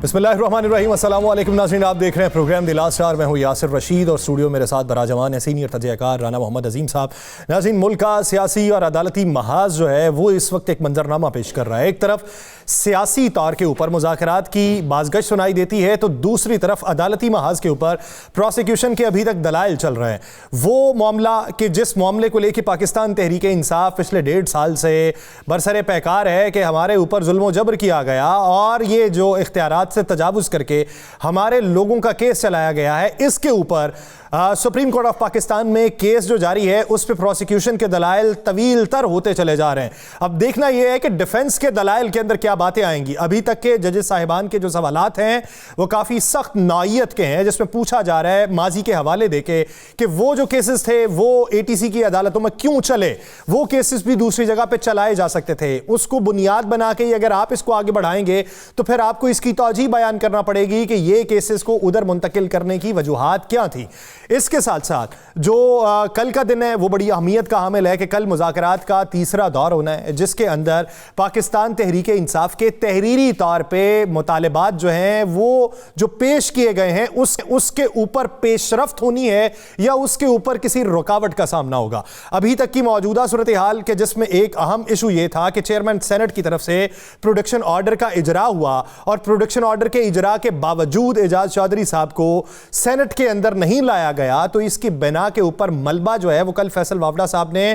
بسم اللہ الرحمن الرحیم۔ السلام علیکم ناظرین، آپ دیکھ رہے ہیں پروگرام دی لاسٹ آور۔ میں ہوں یاسر رشید اور اسٹوڈیو میرے ساتھ براجمان ہے سینئر تجزیہ کار رانا محمد عظیم صاحب۔ ناظرین، ملک کا سیاسی اور عدالتی محاذ جو ہے وہ اس وقت ایک منظرنامہ پیش کر رہا ہے۔ ایک طرف سیاسی طور کے اوپر مذاکرات کی بازگشت سنائی دیتی ہے تو دوسری طرف عدالتی محاذ کے اوپر پروسیکیوشن کے ابھی تک دلائل چل رہے ہیں۔ وہ معاملہ کہ جس معاملے کو لے کے پاکستان تحریک انصاف پچھلے 1.5 سال سے برسر پیکار ہے کہ ہمارے اوپر ظلم و جبر کیا گیا اور یہ جو اختیارات سے تجاوز کر کے ہمارے لوگوں کا کیس چلایا گیا ہے، اس کے اوپر سپریم کورٹ آف پاکستان میں کیس جو جاری ہے اس پہ پروسیکیوشن کے دلائل طویل تر ہوتے چلے جا رہے ہیں۔ اب دیکھنا یہ ہے کہ ڈیفنس کے دلائل کے اندر کیا باتیں آئیں گی۔ ابھی تک کے ججز صاحبان کے جو سوالات ہیں وہ کافی سخت نوعیت کے ہیں، جس میں پوچھا جا رہا ہے ماضی کے حوالے دے کے کہ وہ جو کیسز تھے وہ ATC کی عدالتوں میں کیوں چلے، وہ کیسز بھی دوسری جگہ پہ چلائے جا سکتے تھے۔ اس کو بنیاد بنا کے اگر آپ اس کو آگے بڑھائیں گے تو پھر آپ کو اس کی توجیہ بیان کرنا پڑے گی کہ یہ کیسز کو ادھر منتقل کرنے کی وجوہات کیا تھی۔ اس کے ساتھ ساتھ جو کل کا دن ہے وہ بڑی اہمیت کا حامل ہے کہ کل مذاکرات کا تیسرا دور ہونا ہے، جس کے اندر پاکستان تحریک انصاف کے تحریری طور پہ مطالبات جو ہیں وہ جو پیش کیے گئے ہیں اس کے اوپر پیش رفت ہونی ہے یا اس کے اوپر کسی رکاوٹ کا سامنا ہوگا۔ ابھی تک کی موجودہ صورتحال کے جس میں ایک اہم ایشو یہ تھا کہ چیئرمین سینٹ کی طرف سے پروڈکشن آرڈر کا اجرا ہوا اور پروڈکشن آرڈر کے اجرا کے باوجود اعجاز چودھری صاحب کو سینٹ کے اندر نہیں لایا گیا، تو اس کی بنا کے اوپر ملبہ جو ہے وہ کل فیصل وافڈا صاحب نے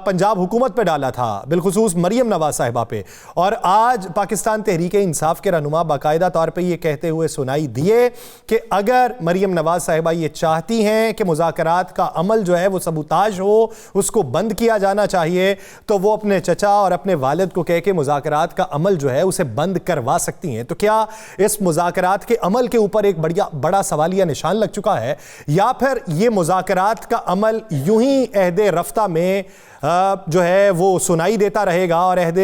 پنجاب حکومت پہ ڈالا تھا، بالخصوص مریم نواز صاحبہ پہ۔ اور آج پاکستان تحریک انصاف کے رہنما باقاعدہ طور پہ یہ کہتے ہوئے سنائی دیے کہ اگر مریم نواز صاحبہ یہ چاہتی ہیں کہ مذاکرات کا عمل جو ہے وہ سبوتاژ ہو، اس کو بند کیا جانا چاہیے، تو وہ اپنے چچا اور اپنے والد کو کہہ کے مذاکرات کا عمل جو ہے اسے بند کروا سکتی ہیں۔ تو کیا اس مذاکرات کے عمل کے اوپر ایک بڑا سوالیہ نشان لگ چکا ہے، یا پھر یہ مذاکرات کا عمل یوں ہی عہد رفتہ میں جو ہے وہ سنائی دیتا رہے گا اور عہد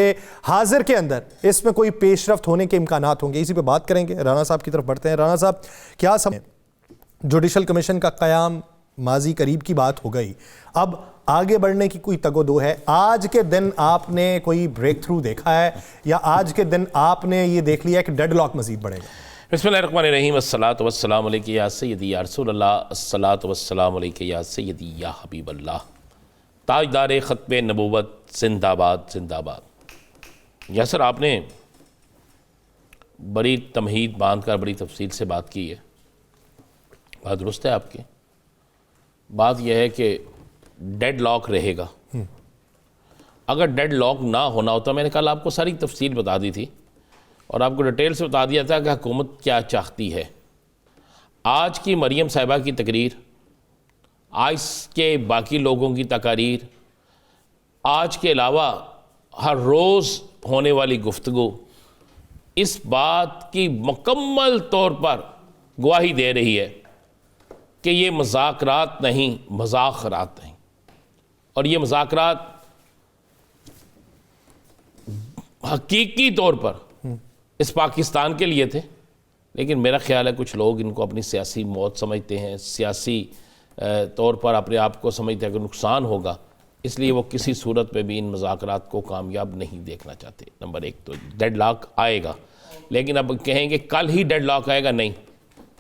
حاضر کے اندر اس میں کوئی پیش رفت ہونے کے امکانات ہوں گے؟ اسی پہ بات کریں گے۔ رانا صاحب کی طرف بڑھتے ہیں۔ رانا صاحب، کیا جوڈیشل کمیشن کا قیام ماضی قریب کی بات ہو گئی، اب آگے بڑھنے کی کوئی تگ و دو ہے؟ آج کے دن آپ نے کوئی بریک تھرو دیکھا ہے یا آج کے دن آپ نے یہ دیکھ لیا کہ ڈیڈ لاک مزید بڑھے گا؟ بسم اللہ الرحمن الرحیم۔ الصلاۃ والسلام علیک یا سیدی یا رسول اللہ، الصلاۃ والسلام علیک یا سیدی یا حبیب اللہ۔ تاجدار ختم نبوت زندہ آباد، زندہ آباد۔ یاسر، آپ نے بڑی تمہید باندھ کر بڑی تفصیل سے بات کی ہے، بات درست ہے آپ کی۔ بات یہ ہے کہ ڈیڈ لاک رہے گا۔ اگر ڈیڈ لاک نہ ہونا ہوتا، میں نے کل آپ کو ساری تفصیل بتا دی تھی اور آپ کو ڈیٹیل سے بتا دیا تھا کہ حکومت کیا چاہتی ہے۔ آج کی مریم صاحبہ کی تقریر، آج کے باقی لوگوں کی تقاریر، آج کے علاوہ ہر روز ہونے والی گفتگو اس بات کی مکمل طور پر گواہی دے رہی ہے کہ یہ مذاکرات نہیں، مذاکرات نہیں، اور یہ مذاکرات حقیقی طور پر اس پاکستان کے لیے تھے، لیکن میرا خیال ہے کچھ لوگ ان کو اپنی سیاسی موت سمجھتے ہیں، سیاسی طور پر اپنے آپ کو سمجھتے ہیں کہ نقصان ہوگا، اس لیے وہ کسی صورت میں بھی ان مذاکرات کو کامیاب نہیں دیکھنا چاہتے۔ نمبر ایک تو ڈیڈ لاک آئے گا، لیکن اب کہیں گے کل ہی ڈیڈ لاک آئے گا، نہیں،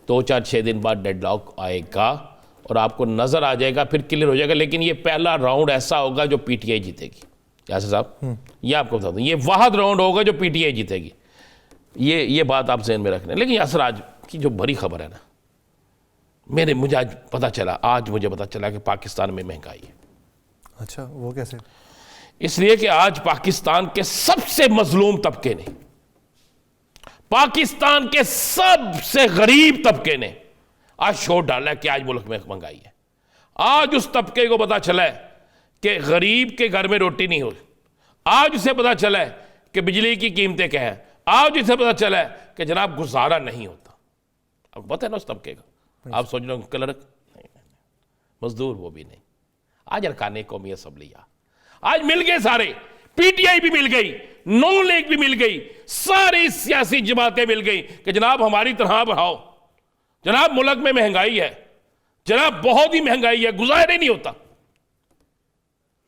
2-4-6 دن بعد ڈیڈ لاک آئے گا اور آپ کو نظر آ جائے گا، پھر کلیئر ہو جائے گا۔ لیکن یہ پہلا راؤنڈ ایسا ہوگا جو PTI جیتے گی۔ یاسر صاحب، یہ آپ کو بتا دوں، یہ واحد راؤنڈ ہوگا جو PTI جیتے گی۔ یہ بات آپ ذہن میں رکھنا ہے۔ لیکن یاسر، آج کی جو بڑی خبر ہے نا، مجھے آج پتا چلا کہ پاکستان میں مہنگائی ہے۔ اچھا، وہ کیسے؟ اس لیے کہ آج پاکستان کے سب سے مظلوم طبقے نے، پاکستان کے سب سے غریب طبقے نے آج شور ڈالا ہے کہ آج ملک میں مہنگائی ہے۔ آج اس طبقے کو پتا چلا ہے کہ غریب کے گھر میں روٹی نہیں ہوئی۔ آج اسے پتا چلا ہے کہ بجلی کی قیمتیں کیا ہیں۔ آج اسے پتا چلا ہے کہ جناب گزارا نہیں ہوتا۔ آپ کو پتہ ہے نا اس طبقے کا؟ آپ سوچ رہے ہو کلرک نہیں، مزدور وہ بھی نہیں، آج ارکان قومی اسمبلی آج مل گئے سارے، PTI بھی مل گئی، نون لیگ بھی مل گئی، ساری سیاسی جماعتیں مل گئی کہ جناب ہماری طرح بڑھاؤ، جناب ملک میں مہنگائی ہے، جناب بہت ہی مہنگائی ہے، گزارا ہی نہیں ہوتا۔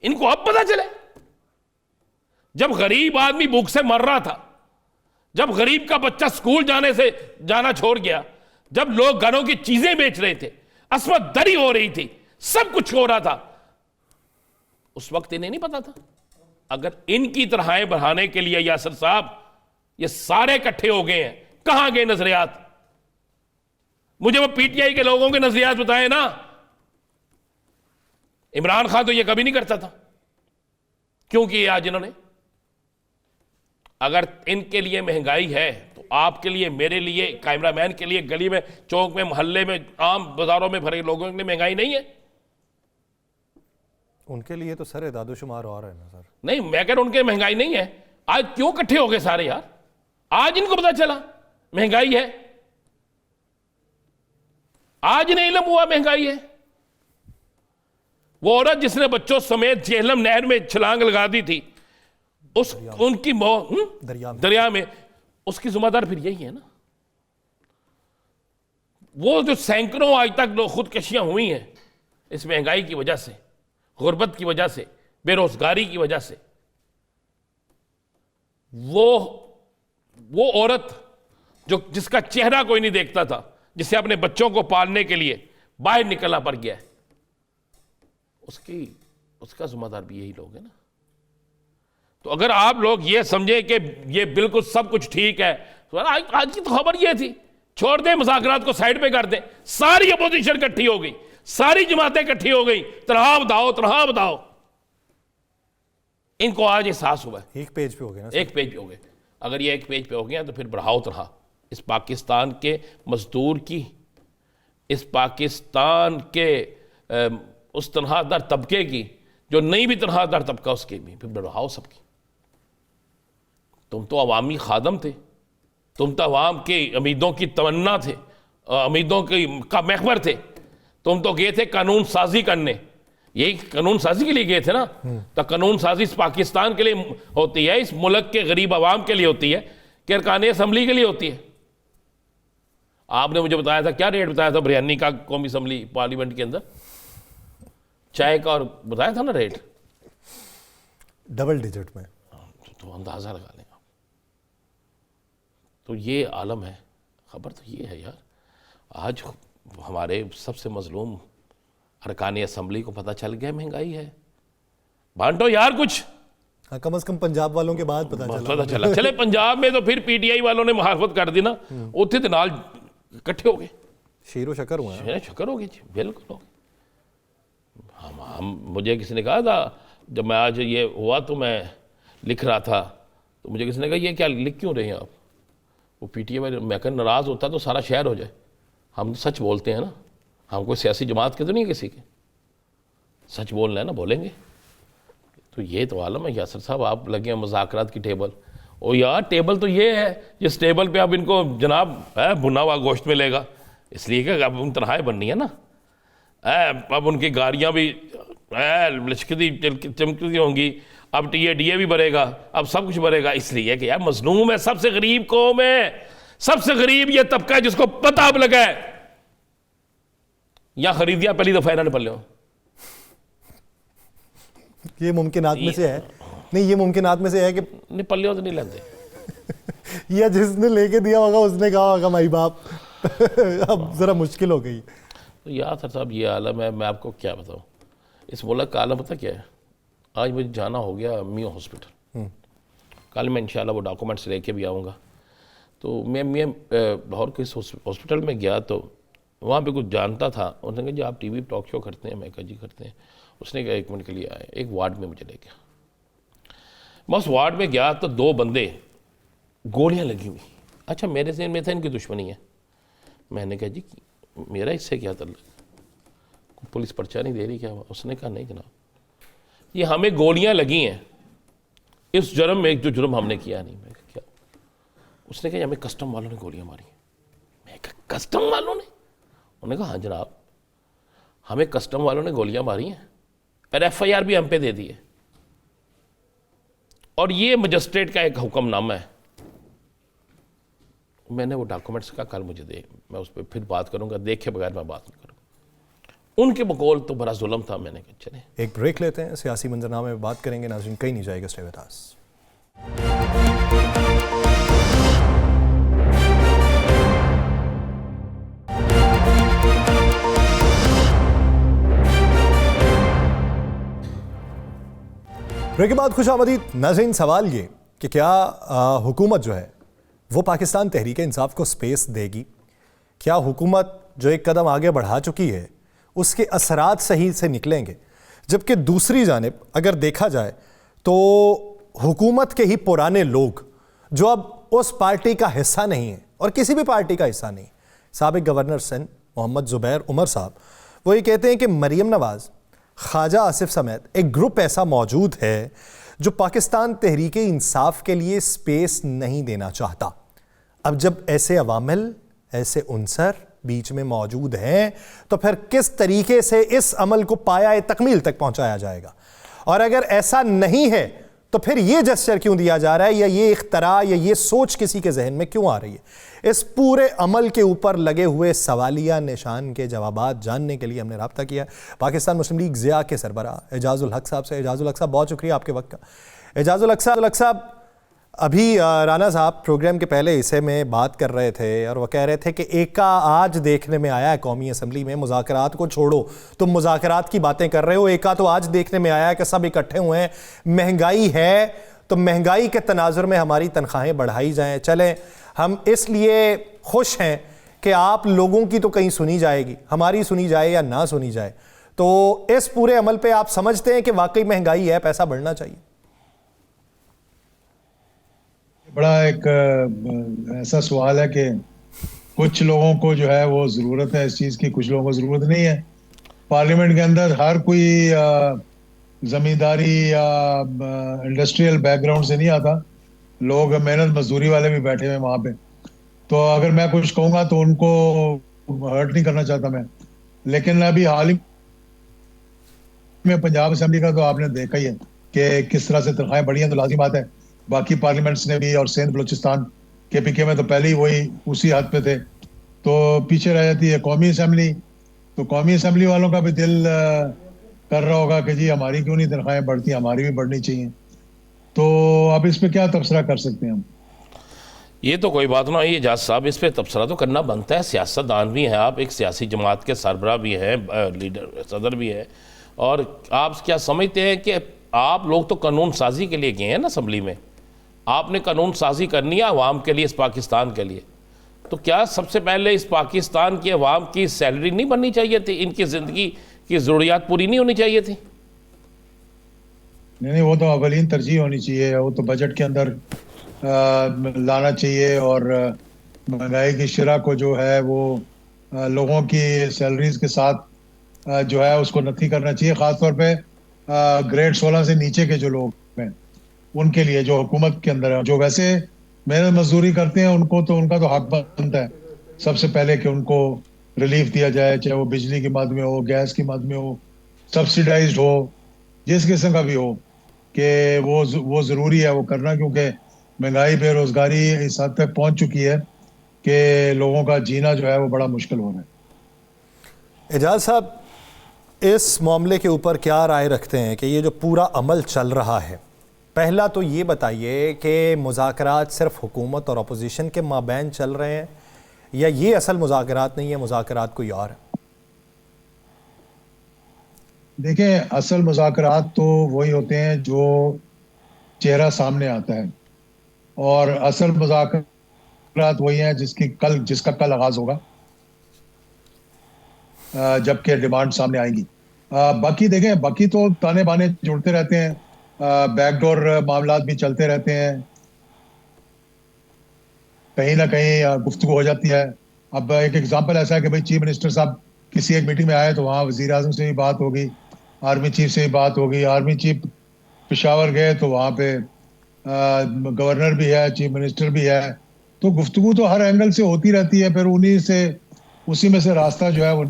ان کو اب پتا چلے، جب غریب آدمی بھوک سے مر رہا تھا، جب غریب کا بچہ سکول جانا چھوڑ گیا، جب لوگ گھروں کی چیزیں بیچ رہے تھے، عصمت دری ہو رہی تھی، سب کچھ ہو رہا تھا، اس وقت انہیں نہیں پتا تھا؟ اگر ان کی طرحیں بڑھانے کے لیے یاسر صاحب یہ سارے اکٹھے ہو گئے ہیں، کہاں گئے نظریات؟ مجھے وہ پی ٹی آئی کے لوگوں کے نظریات بتائیں نا۔ عمران خان تو یہ کبھی نہیں کرتا تھا، کیوں کیے آج انہوں نے؟ اگر ان کے لیے مہنگائی ہے تو آپ کے لیے، میرے لیے، کیمرہ مین کے لیے، گلی میں، چوک میں، محلے میں، عام بازاروں میں بھرے لوگوں کے لیے مہنگائی نہیں ہے؟ ان کے لیے تو سر اعداد و شمار اور ہے نا سر۔ نہیں، میں کہہ رہا ہوں ان کے مہنگائی نہیں ہے۔ آج کیوں کٹھے ہو گئے سارے یار؟ آج ان کو پتا چلا مہنگائی ہے، آج انہیں علم ہوا مہنگائی ہے۔ وہ عورت جس نے بچوں سمیت جہلم نہر میں چھلانگ لگا دی تھی، ان کی دریا میں، اس کی ذمہ دار پھر یہی ہے نا۔ وہ جو سینکڑوں آج تک خودکشیاں ہوئی ہیں اس مہنگائی کی وجہ سے، غربت کی وجہ سے، بے روزگاری کی وجہ سے، وہ عورت جس کا چہرہ کوئی نہیں دیکھتا تھا، جسے اپنے بچوں کو پالنے کے لیے باہر نکلنا پڑ گیا ہے، اس کا ذمہ دار بھی یہی لوگ ہیں نا۔ تو اگر آپ لوگ یہ سمجھیں کہ یہ بالکل سب کچھ ٹھیک ہے، تو آج کی تو خبر یہ تھی، چھوڑ دیں مذاکرات کو، سائیڈ پہ کر دیں، ساری اپوزیشن اکٹھی ہو گئی، ساری جماعتیں اکٹھی ہو گئی، تنہا بتاؤ۔ ان کو آج احساس ہوا ہے، ایک پیج پہ ہو گئے نا، ایک پیج پہ ہو گئے۔ اگر یہ ایک پیج پہ ہو گئے ہیں تو پھر بڑھاؤ تنہا اس پاکستان کے مزدور کی، اس پاکستان کے اس تنہا در طبقے کی، جو نہیں بھی تنہا در طبقہ، اس کی بھی پھر بڑھاؤ سب کی۔ تم تو عوامی خادم تھے، تم تو عوام کی امیدوں کی تمنا تھے، امیدوں کا محور تھے، تم تو گئے تھے قانون سازی کرنے، یہی قانون سازی کے لیے گئے تھے نا۔ تو قانون سازی اس پاکستان کے لیے ہوتی ہے، اس ملک کے غریب عوام کے لیے ہوتی ہے، کہ ارکان اسمبلی کے لیے ہوتی ہے۔ آپ نے مجھے بتایا تھا، کیا ریٹ بتایا تھا بریانی کا قومی اسمبلی پارلیمنٹ کے اندر؟ چائے کا اور بتایا تھا نا ریٹ، ڈبل ڈیجٹ میں، تو اندازہ لگا لیں آپ۔ تو یہ عالم ہے، خبر تو یہ ہے یار، آج ہمارے سب سے مظلوم ارکان اسمبلی کو پتہ چل گیا مہنگائی ہے۔ بانٹو یار کچھ، کم از کم پنجاب والوں کے بعد پتہ چلا۔ چلے پنجاب میں تو پھر پی ٹی آئی والوں نے مخالفت کر دی نا، اتنے تو نال اکٹھے ہو گئے، شیر و شکر ہوا ہے، شکر ہو گئی جی، بالکل ہو گئی۔ مجھے کسی نے کہا تھا، جب میں آج یہ ہوا تو میں لکھ رہا تھا، تو مجھے کسی نے کہا یہ کیا لکھ کیوں رہے ہیں آپ؟ وہ پی ٹی آئی میں کہا ناراض ہوتا تو سارا شہر ہو جائے، ہم سچ بولتے ہیں نا، ہم کوئی سیاسی جماعت کے تو نہیں کسی کے، سچ بولنا ہے نا، بولیں گے۔ تو یہ تو عالم ہے یاسر صاحب، آپ لگے ہیں مذاکرات کی ٹیبل، او یار ٹیبل تو یہ ہے جس ٹیبل پہ اب ان کو جناب بھنا ہوا گوشت ملے گا، اس لیے کہ اب ان تنہائیں بننی ہے نا، اب ان کی گاڑیاں بھی لچکتی چمکتی ہوں گی، اب ٹی اے بھی بھرے گا، اب سب کچھ بھرے گا، اس لیے کہ یار مظلوم ہے، سب سے غریب قوم ہے، سب سے غریب یہ طبقہ ہے جس کو پتہ اب لگا ہے، یا خریدیا پہلی دفعہ انہوں نے پلے ہو۔ یہ ممکنات میں سے ہے، نہیں یہ ممکنات میں سے ہے کہ نہیں پلے ہو تو نہیں لیتے، یا جس نے لے کے دیا ہوگا اس نے کہا ہوگا مائی باپ اب ذرا مشکل ہو گئی۔ تو یاسر صاحب یہ عالم ہے، میں آپ کو کیا بتاؤں، اس ملک کا عالم پتہ کیا ہے؟ آج مجھے جانا ہو گیا میو ہاسپٹل، کل میں انشاءاللہ وہ ڈاکومنٹس لے کے بھی آؤں گا۔ تو میں لاہور کے اس ہاسپٹل میں گیا تو وہاں پہ کچھ جانتا تھا، انہوں نے کہا جی آپ ٹی وی ٹاک شو کرتے ہیں؟ میں کہا جی کرتے ہیں۔ اس نے کہا ایک منٹ کے لیے آئے، ایک وارڈ میں مجھے لے گیا، میں اس وارڈ میں گیا تو دو بندے گولیاں لگی ہوئی، اچھا میرے ذہن میں تھا ان کی دشمنی ہے، میں نے کہا جی میرا اس سے کیا تعلق، پولیس پرچہ نہیں دے رہی کیا؟ اس نے کہا نہیں جناب، یہ ہمیں گولیاں لگی ہیں اس جرم میں جو جرم ہم نے کیا نہیں۔ میں کہا کیا؟ اس نے کہا ہمیں کسٹم والوں نے گولیاں ماری ہیں۔ میں کہا کسٹم والوں نے؟ انہوں نے کہا ہاں جناب ہمیں کسٹم والوں نے گولیاں ماری ہیں، اور ایف آئی آر بھی ہم پہ دے دی ہے، اور یہ مجسٹریٹ کا ایک حکم نامہ ہے۔ میں نے وہ ڈاکومنٹس کا کل مجھے دے، میں اس پہ پھر بات کروں گا، دیکھے بغیر میں بات نہیں کروں گا۔ ان کے بقول تو بڑا ظلم تھا۔ میں نے کہا چلیں ایک بریک لیتے ہیں، سیاسی منظرنامے میں بات کریں گے، ناظرین کہیں نہیں جائے گا، اسٹے وتھ اس۔ بریک کے بعد خوش آمدید ناظرین. سوال یہ کہ کیا حکومت جو ہے وہ پاکستان تحریک انصاف کو سپیس دے گی؟ کیا حکومت جو ایک قدم آگے بڑھا چکی ہے اس کے اثرات صحیح سے نکلیں گے؟ جبکہ دوسری جانب اگر دیکھا جائے تو حکومت کے ہی پرانے لوگ جو اب اس پارٹی کا حصہ نہیں ہیں اور کسی بھی پارٹی کا حصہ نہیں، سابق گورنر سندھ محمد زبیر عمر صاحب، وہ یہ کہتے ہیں کہ مریم نواز، خواجہ آصف سمیت ایک گروپ ایسا موجود ہے جو پاکستان تحریک انصاف کے لیے سپیس نہیں دینا چاہتا. اب جب ایسے عوامل، ایسے عنصر بیچ میں موجود ہیں تو پھر کس طریقے سے اس عمل کو پایہ تکمیل تک پہنچایا جائے گا؟ اور اگر ایسا نہیں ہے تو پھر یہ جسچر کیوں دیا جا رہا ہے، یا یہ اختراع یا یہ سوچ کسی کے ذہن میں کیوں آ رہی ہے؟ اس پورے عمل کے اوپر لگے ہوئے سوالیہ نشان کے جوابات جاننے کے لیے ہم نے رابطہ کیا پاکستان مسلم لیگ ضیاء کے سربراہ اعجاز الحق صاحب سے. اعجاز الحق صاحب، بہت شکریہ آپ کے وقت کا. اعجاز الحق صاحب، ابھی رانا صاحب پروگرام کے پہلے حصے میں بات کر رہے تھے اور وہ کہہ رہے تھے کہ ایکا آج دیکھنے میں آیا ہے قومی اسمبلی میں. مذاکرات کو چھوڑو، تم مذاکرات کی باتیں کر رہے ہو، ایکا تو آج دیکھنے میں آیا ہے کہ سب اکٹھے ہوئے ہیں. مہنگائی ہے تو مہنگائی کے تناظر میں ہماری تنخواہیں بڑھائی جائیں. چلیں، ہم اس لیے خوش ہیں کہ آپ لوگوں کی تو کہیں سنی جائے گی، ہماری سنی جائے یا نہ سنی جائے. تو اس پورے عمل پہ آپ سمجھتے ہیں کہ واقعی مہنگائی ہے، پیسہ بڑھنا چاہیے؟ بڑا ایک ایسا سوال ہے کہ کچھ لوگوں کو جو ہے وہ ضرورت ہے اس چیز کی، کچھ لوگوں کو ضرورت نہیں ہے. پارلیمنٹ کے اندر ہر کوئی زمینداری یا انڈسٹریل بیک گراؤنڈ سے نہیں آتا، لوگ محنت مزدوری والے بھی بیٹھے ہوئے وہاں پہ. تو اگر میں کچھ کہوں گا تو ان کو ہرٹ نہیں کرنا چاہتا میں. لیکن ابھی حال ہی میں پنجاب اسمبلی کا تو آپ نے دیکھا ہی ہے کہ کس طرح سے تنخواہیں بڑھی ہیں. تو لازمی بات ہے باقی پارلیمنٹس نے بھی، اور سندھ بلوچستان کے پی کے میں تو پہلے ہی وہی اسی حد پہ تھے، تو پیچھے رہ جاتی ہے قومی اسمبلی. تو قومی اسمبلی والوں کا بھی دل کر رہا ہوگا کہ جی ہماری کیوں نہیں تنخواہیں بڑھتی، ہماری بھی بڑھنی چاہیے. تو اب اس پہ کیا تبصرہ کر سکتے ہیں ہم؟ یہ تو کوئی بات نہ ہے اعجاز صاحب، اس پہ تبصرہ تو کرنا بنتا ہے. سیاست دان بھی ہیں آپ، ایک سیاسی جماعت کے سربراہ بھی ہیں، لیڈر صدر بھی ہیں، اور آپ کیا سمجھتے ہیں کہ آپ لوگ تو قانون سازی کے لیے گئے ہیں نا اسمبلی میں، آپ نے قانون سازی کرنی ہے عوام کے لیے، اس پاکستان کے لیے. تو کیا سب سے پہلے اس پاکستان کے عوام کی سیلری نہیں بننی چاہیے تھی؟ ان کی زندگی کی ضروریات پوری نہیں ہونی چاہیے تھی؟ نہیں، وہ تو اولین ترجیح ہونی چاہیے، وہ تو بجٹ کے اندر لانا چاہیے. اور مہنگائی کی شرح کو جو ہے وہ لوگوں کی سیلریز کے ساتھ جو ہے اس کو نفی کرنا چاہیے، خاص طور پہ گریڈ 16 سے نیچے کے جو لوگ ہیں ان کے لیے، جو حکومت کے اندر ہیں، جو ویسے محنت مزدوری کرتے ہیں ان کو تو ان کا تو حق بنتا ہے سب سے پہلے کہ ان کو ریلیف دیا جائے، چاہے وہ بجلی کی مد میں ہو، گیس کی مد میں ہو، سبسیڈائزڈ ہو، جس قسم کا بھی ہو، کہ وہ ضروری ہے وہ کرنا. کیونکہ مہنگائی، بے روزگاری اس حد تک پہنچ چکی ہے کہ لوگوں کا جینا جو ہے وہ بڑا مشکل ہو رہا ہے. اعجاز صاحب، اس معاملے کے اوپر کیا رائے رکھتے ہیں کہ یہ جو پورا عمل چل رہا ہے، پہلا تو یہ بتائیے کہ مذاکرات صرف حکومت اور اپوزیشن کے مابین چل رہے ہیں، یا یہ اصل مذاکرات نہیں ہے، مذاکرات کوئی اور ہے؟ دیکھیں، اصل مذاکرات تو وہی ہوتے ہیں جو چہرہ سامنے آتا ہے، اور اصل مذاکرات وہی ہیں جس کا کل آغاز ہوگا جبکہ ڈیمانڈ سامنے آئیں گی. باقی دیکھیں، باقی تو تانے بانے جڑتے رہتے ہیں، بیک ڈور معاملات بھی چلتے رہتے ہیں، کہیں نہ کہیں گفتگو ہو جاتی ہے. اب ایک ایگزامپل ایسا ہے کہ بھائی چیف منسٹر صاحب کسی ایک میٹنگ میں آئے تو وہاں وزیر اعظم سے بھی بات ہوگی، آرمی چیف سے بھی بات ہوگی، آرمی چیف پشاور گئے تو وہاں پہ گورنر بھی ہے، چیف منسٹر بھی ہے. تو گفتگو تو ہر اینگل سے ہوتی رہتی ہے، پھر اسی میں سے راستہ جو ہے وہ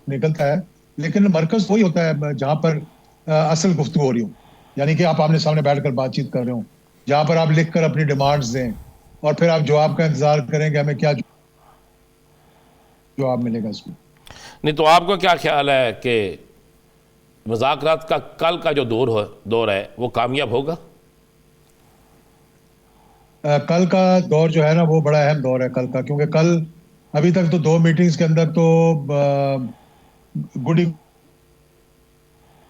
نکلتا ہے. لیکن مرکز وہی ہوتا ہے جہاں پر اصل گفتگو ہو رہی ہو، یعنی کہ آپ آمنے سامنے بیٹھ کر بات چیت کر رہے ہوں، جہاں پر آپ لکھ کر اپنی ڈیمانڈز دیں اور پھر آپ جواب کا انتظار کریں کہ ہمیں کیا جواب ملے گا اس میں. نہیں تو آپ کو کیا خیال ہے کہ مذاکرات کا کل کا جو دور ہے وہ کامیاب ہوگا؟ کل کا دور جو ہے نا وہ بڑا اہم دور ہے کل کا، کیونکہ کل ابھی تک تو 2 میٹنگز کے اندر تو گڈی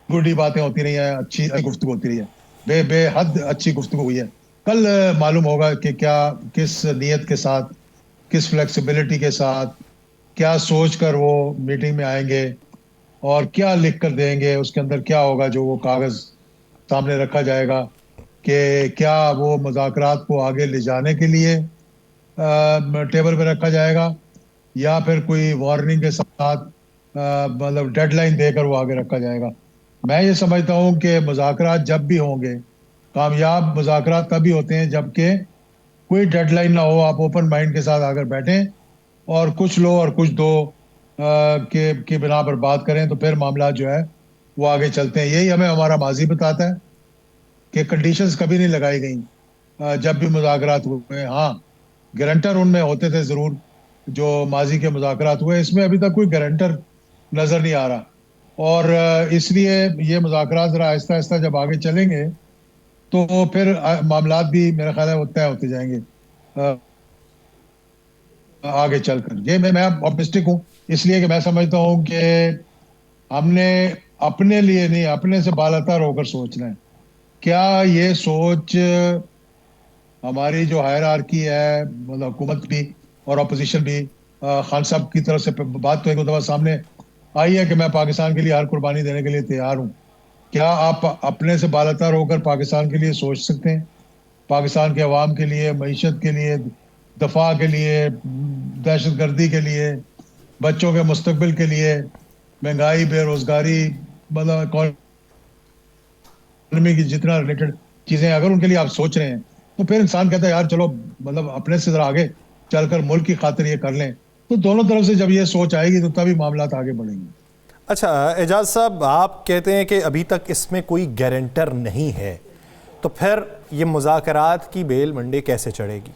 گڈی باتیں ہوتی رہی ہیں, اچھی گفتگو ہوتی رہی ہے, بے حد اچھی گفتگو ہوئی ہے. کل معلوم ہوگا کہ کیا کس نیت کے ساتھ, کس فلیکسیبلٹی کے ساتھ, کیا سوچ کر وہ میٹنگ میں آئیں گے اور کیا لکھ کر دیں گے, اس کے اندر کیا ہوگا جو وہ کاغذ سامنے رکھا جائے گا, کہ کیا وہ مذاکرات کو آگے لے جانے کے لیے ٹیبل پہ رکھا جائے گا, یا پھر کوئی وارننگ کے ساتھ مطلب ڈیڈ لائن دے کر وہ آگے رکھا جائے گا. میں یہ سمجھتا ہوں کہ مذاکرات جب بھی ہوں گے, کامیاب مذاکرات تبھی ہوتے ہیں جب کہ کوئی ڈیڈ لائن نہ ہو, آپ اوپن مائنڈ کے ساتھ آ کر بیٹھیں اور کچھ لو اور کچھ دو کی بنا پر بات کریں, تو پھر معاملات جو ہے وہ آگے چلتے ہیں. یہی ہمیں ہمارا ماضی بتاتا ہے کہ کنڈیشنز کبھی نہیں لگائی گئیں جب بھی مذاکرات ہوئے. ہاں گارنٹر ان میں ہوتے تھے ضرور جو ماضی کے مذاکرات ہوئے, اس میں ابھی تک کوئی گارنٹر نظر نہیں آ رہا, اور اس لیے یہ مذاکرات ذرا آہستہ آہستہ جب آگے چلیں گے تو پھر معاملات بھی میرا خیال ہے وہ طے ہوتے جائیں گے آگے چل کر. یہ میں اپٹمسٹک ہوں اس لیے کہ میں سمجھتا ہوں کہ ہم نے اپنے لیے نہیں, اپنے سے بالاتر ہو کر سوچنا ہے. کیا یہ سوچ ہماری جو ہائرارکی ہے, مطلب حکومت بھی اور اپوزیشن بھی, خان صاحب کی طرف سے بات تو ایک دفعہ سامنے آئی ہے کہ میں پاکستان کے لیے ہر قربانی دینے کے لیے تیار ہوں. کیا آپ اپنے سے بالاتر ہو کر پاکستان کے لیے سوچ سکتے ہیں, پاکستان کے عوام کے لیے, معیشت کے لیے, دفاع کے لیے, دہشت گردی کے لیے, بچوں کے مستقبل کے لیے, مہنگائی, بے روزگاری, مطلب اکانومی کی جتنا ریلیٹڈ چیزیں اگر ان کے لیے آپ سوچ رہے ہیں تو پھر انسان کہتا ہے یار چلو مطلب اپنے سے ذرا آگے چل کر ملک کی خاطر یہ کر لیں. تو دونوں طرف سے جب یہ سوچ آئے گی تو تبھی معاملات آگے بڑھیں گے. اچھا اعجاز صاحب, آپ کہتے ہیں کہ ابھی تک اس میں کوئی گارنٹر نہیں ہے, تو پھر یہ مذاکرات کی بیل منڈی کیسے چڑھے گی؟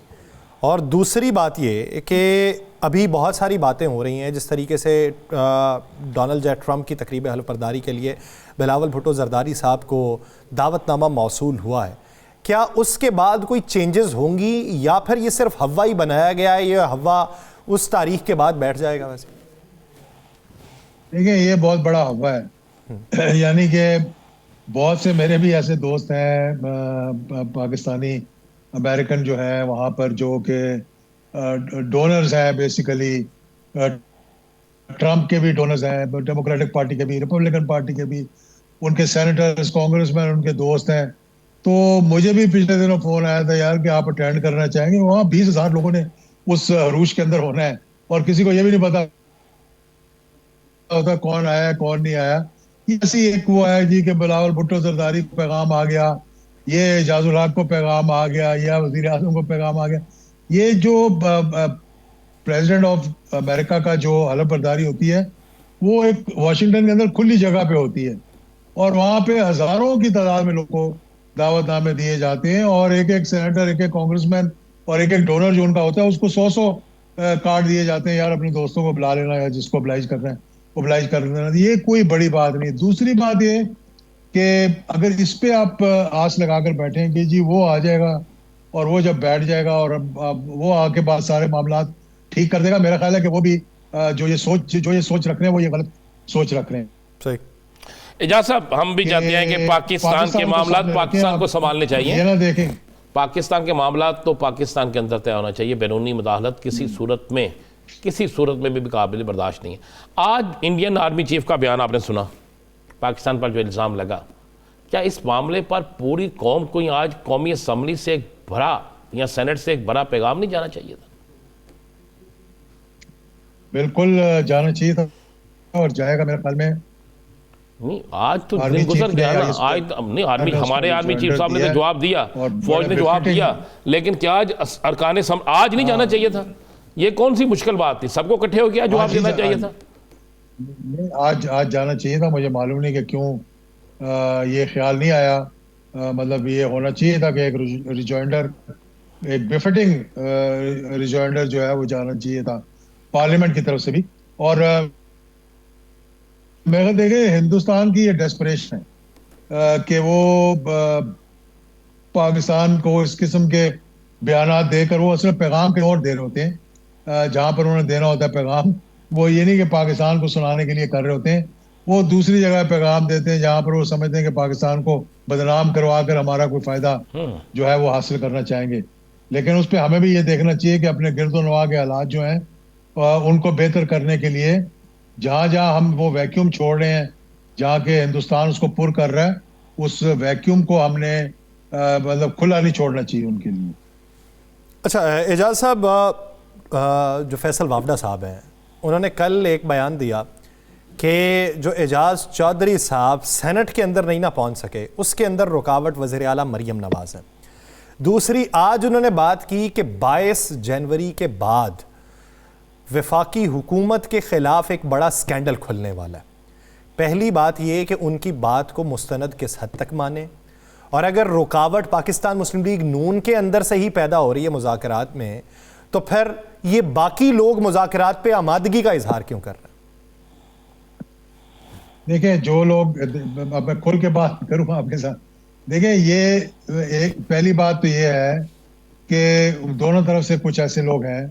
اور دوسری بات یہ کہ ابھی بہت ساری باتیں ہو رہی ہیں, جس طریقے سے ڈونلڈ جے ٹرمپ کی تقریب حلف برداری کے لیے بلاول بھٹو زرداری صاحب کو دعوت نامہ موصول ہوا ہے, کیا اس کے بعد کوئی چینجز ہوں گی یا پھر یہ صرف ہوا ہی بنایا گیا ہے, یہ ہوا اس تاریخ کے بعد بیٹھ جائے گا؟ ویسے دیکھیں یہ بہت بڑا ہوا ہے, یعنی کہ بہت سے میرے بھی ایسے دوست ہیں پاکستانی امریکن جو ہیں وہاں پر, جو کہ ڈونرز ہیں بیسیکلی, ٹرمپ کے بھی ڈونرز ہیں, ڈیموکریٹک پارٹی کے بھی, ریپبلکن پارٹی کے بھی, ان کے سینیٹرز, کانگریس مین ان کے دوست ہیں. تو مجھے بھی پچھلے دنوں فون آیا تھا یار کہ آپ اٹینڈ کرنا چاہیں گے. وہاں 20,000 لوگوں نے اس عروج کے اندر ہونا ہے, اور کسی کو یہ بھی نہیں پتا ہوتا کون آیا کون نہیں آیا. یہ ایسی ایک وہ ہے جی کہ بلاول بھٹو زرداری کو پیغام آ گیا, یہ اعجاز الحق کو پیغام آ گیا, یا وزیر اعظم کو پیغام آ گیا. یہ جو پریزیڈنٹ آف امریکہ کا جو حلف برداری ہوتی ہے وہ ایک واشنگٹن کے اندر کھلی جگہ پہ ہوتی ہے, اور وہاں پہ ہزاروں کی تعداد میں لوگوں کو دعوت نامے دیے جاتے ہیں, اور ایک ایک سینیٹر, ایک ایک کانگریس مین اور ایک ایک ڈونر جو ان کا ہوتا ہے اس کو 100 کارڈ دیے جاتے ہیں, یار اپنے دوستوں کو بلا لینا یا جس کو oblige کرنا ہے oblige کر دینا. یہ کوئی بڑی بات نہیں. دوسری بات یہ کہ اگر اس پہ آپ آس لگا کر بیٹھیں کہ جی وہ آ جائے گا اور وہ جب بیٹھ جائے گا اور وہ آ کے بعد سارے معاملات ٹھیک کر دے گا, میرا خیال ہے کہ وہ بھی جو یہ سوچ رکھ رہے ہیں وہ یہ غلط سوچ رکھ رہے ہیں. صحیح. اعجاز صاحب, ہم بھی چاہتے ہیں کہ پاکستان کے معاملات پاکستان کو سنبھالنے چاہیے. یہ نہ دیکھیں پاکستان کے معاملات تو پاکستان کے اندر طے ہونا چاہیے, بیرونی مداخلت کسی صورت میں بھی قابل برداشت نہیں ہے. آج انڈین آرمی چیف کا بیان آپ نے سنا, پاکستان پر جو الزام لگا, کیا اس معاملے پر پوری قوم کو آج قومی اسمبلی سے ایک بڑا یا سینٹ سے ایک بڑا پیغام نہیں جانا چاہیے تھا؟ بالکل جانا چاہیے تھا, اور جائے گا میرے خیال میں. نہیں آج تو دن گزر گیا نا, آج نہیں ہمارے آرمی چیف صاحب نے تو جواب دیا, فوج نے جواب دیا, لیکن کیا آج ارکان آج نہیں جانا چاہیے تھا؟ یہ کون سی مشکل بات تھی؟ سب کو اکٹھے ہو گیا جواب دینا چاہیے تھا. آج جانا چاہیے تھا. مجھے معلوم نہیں کہ کیوں یہ خیال نہیں آیا. مطلب یہ ہونا چاہیے تھا کہ ایک ریجوائنڈر, ایک بیفٹنگ ریجوائنڈر جو ہے وہ جانا چاہیے تھا پارلیمنٹ کی طرف سے بھی. اور میں دیکھیں ہندوستان کی یہ ڈیسپریشن ہے کہ وہ پاکستان کو اس قسم کے بیانات دے کر وہ اصل پیغام کے اور دے رہے ہوتے ہیں, جہاں پر انہوں نے دینا ہوتا ہے پیغام وہ یہ نہیں کہ پاکستان کو سنانے کے لیے کر رہے ہوتے ہیں, وہ دوسری جگہ پیغام دیتے ہیں جہاں پر وہ سمجھتے ہیں کہ پاکستان کو بدنام کروا کر ہمارا کوئی فائدہ جو ہے وہ حاصل کرنا چاہیں گے. لیکن اس پہ ہمیں بھی یہ دیکھنا چاہیے کہ اپنے گرد و نواح کے حالات جو ہیں ان کو بہتر کرنے کے لیے جہاں جہاں ہم وہ ویکیوم چھوڑ رہے ہیں, جہاں کہ ہندوستان اس کو پر کر رہا ہے, اس ویکیوم کو ہم نے مطلب کھلا نہیں چھوڑنا چاہیے ان کے لیے. اچھا اعجاز صاحب, جو فیصل وافدہ صاحب ہیں انہوں نے کل ایک بیان دیا کہ جو اعجاز چودھری صاحب سینٹ کے اندر نہیں نہ پہنچ سکے, اس کے اندر رکاوٹ وزیر اعلیٰ مریم نواز ہے. دوسری آج انہوں نے بات کی کہ 22 جنوری کے بعد وفاقی حکومت کے خلاف ایک بڑا سکینڈل کھلنے والا ہے. پہلی بات یہ کہ ان کی بات کو مستند کس حد تک مانے, اور اگر رکاوٹ پاکستان مسلم لیگ نون کے اندر سے ہی پیدا ہو رہی ہے مذاکرات میں, تو پھر یہ باقی لوگ مذاکرات پہ آمادگی کا اظہار کیوں کر رہے ہیں؟ دیکھیں جو لوگ, اب میں کھل کے بات کروں آپ کے ساتھ, دیکھیں یہ ایک پہلی بات تو یہ ہے کہ دونوں طرف سے کچھ ایسے لوگ ہیں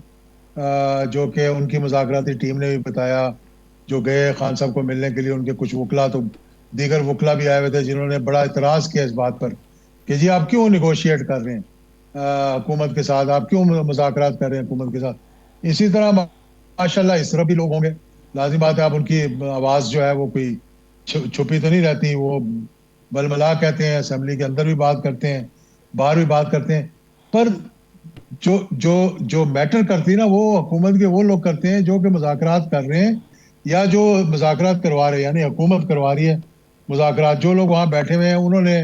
جو کہ ان کی مذاکراتی ٹیم نے بھی بتایا, جو گئے خان صاحب کو ملنے کے لیے, ان کے کچھ وکلا تو دیگر وکلا بھی آئے ہوئے تھے جنہوں نے بڑا اعتراض کیا اس بات پر کہ جی آپ کیوں نیگوشیٹ کر رہے ہیں حکومت کے ساتھ, آپ کیوں مذاکرات کر رہے ہیں حکومت کے ساتھ. اسی طرح ماشاءاللہ اس طرح بھی لوگ ہوں گے, لازم بات ہے, اب ان کی آواز جو ہے وہ کوئی چھپی تو نہیں رہتی, وہ بلملا کہتے ہیں, اسمبلی کے اندر بھی بات کرتے ہیں, باہر بھی بات کرتے ہیں, پر جو میٹر کرتی ہے نا وہ حکومت کے وہ لوگ کرتے ہیں جو کہ مذاکرات کر رہے ہیں یا جو مذاکرات کروا رہے ہیں, یعنی حکومت کروا رہی ہے مذاکرات. جو لوگ وہاں بیٹھے ہوئے ہیں انہوں نے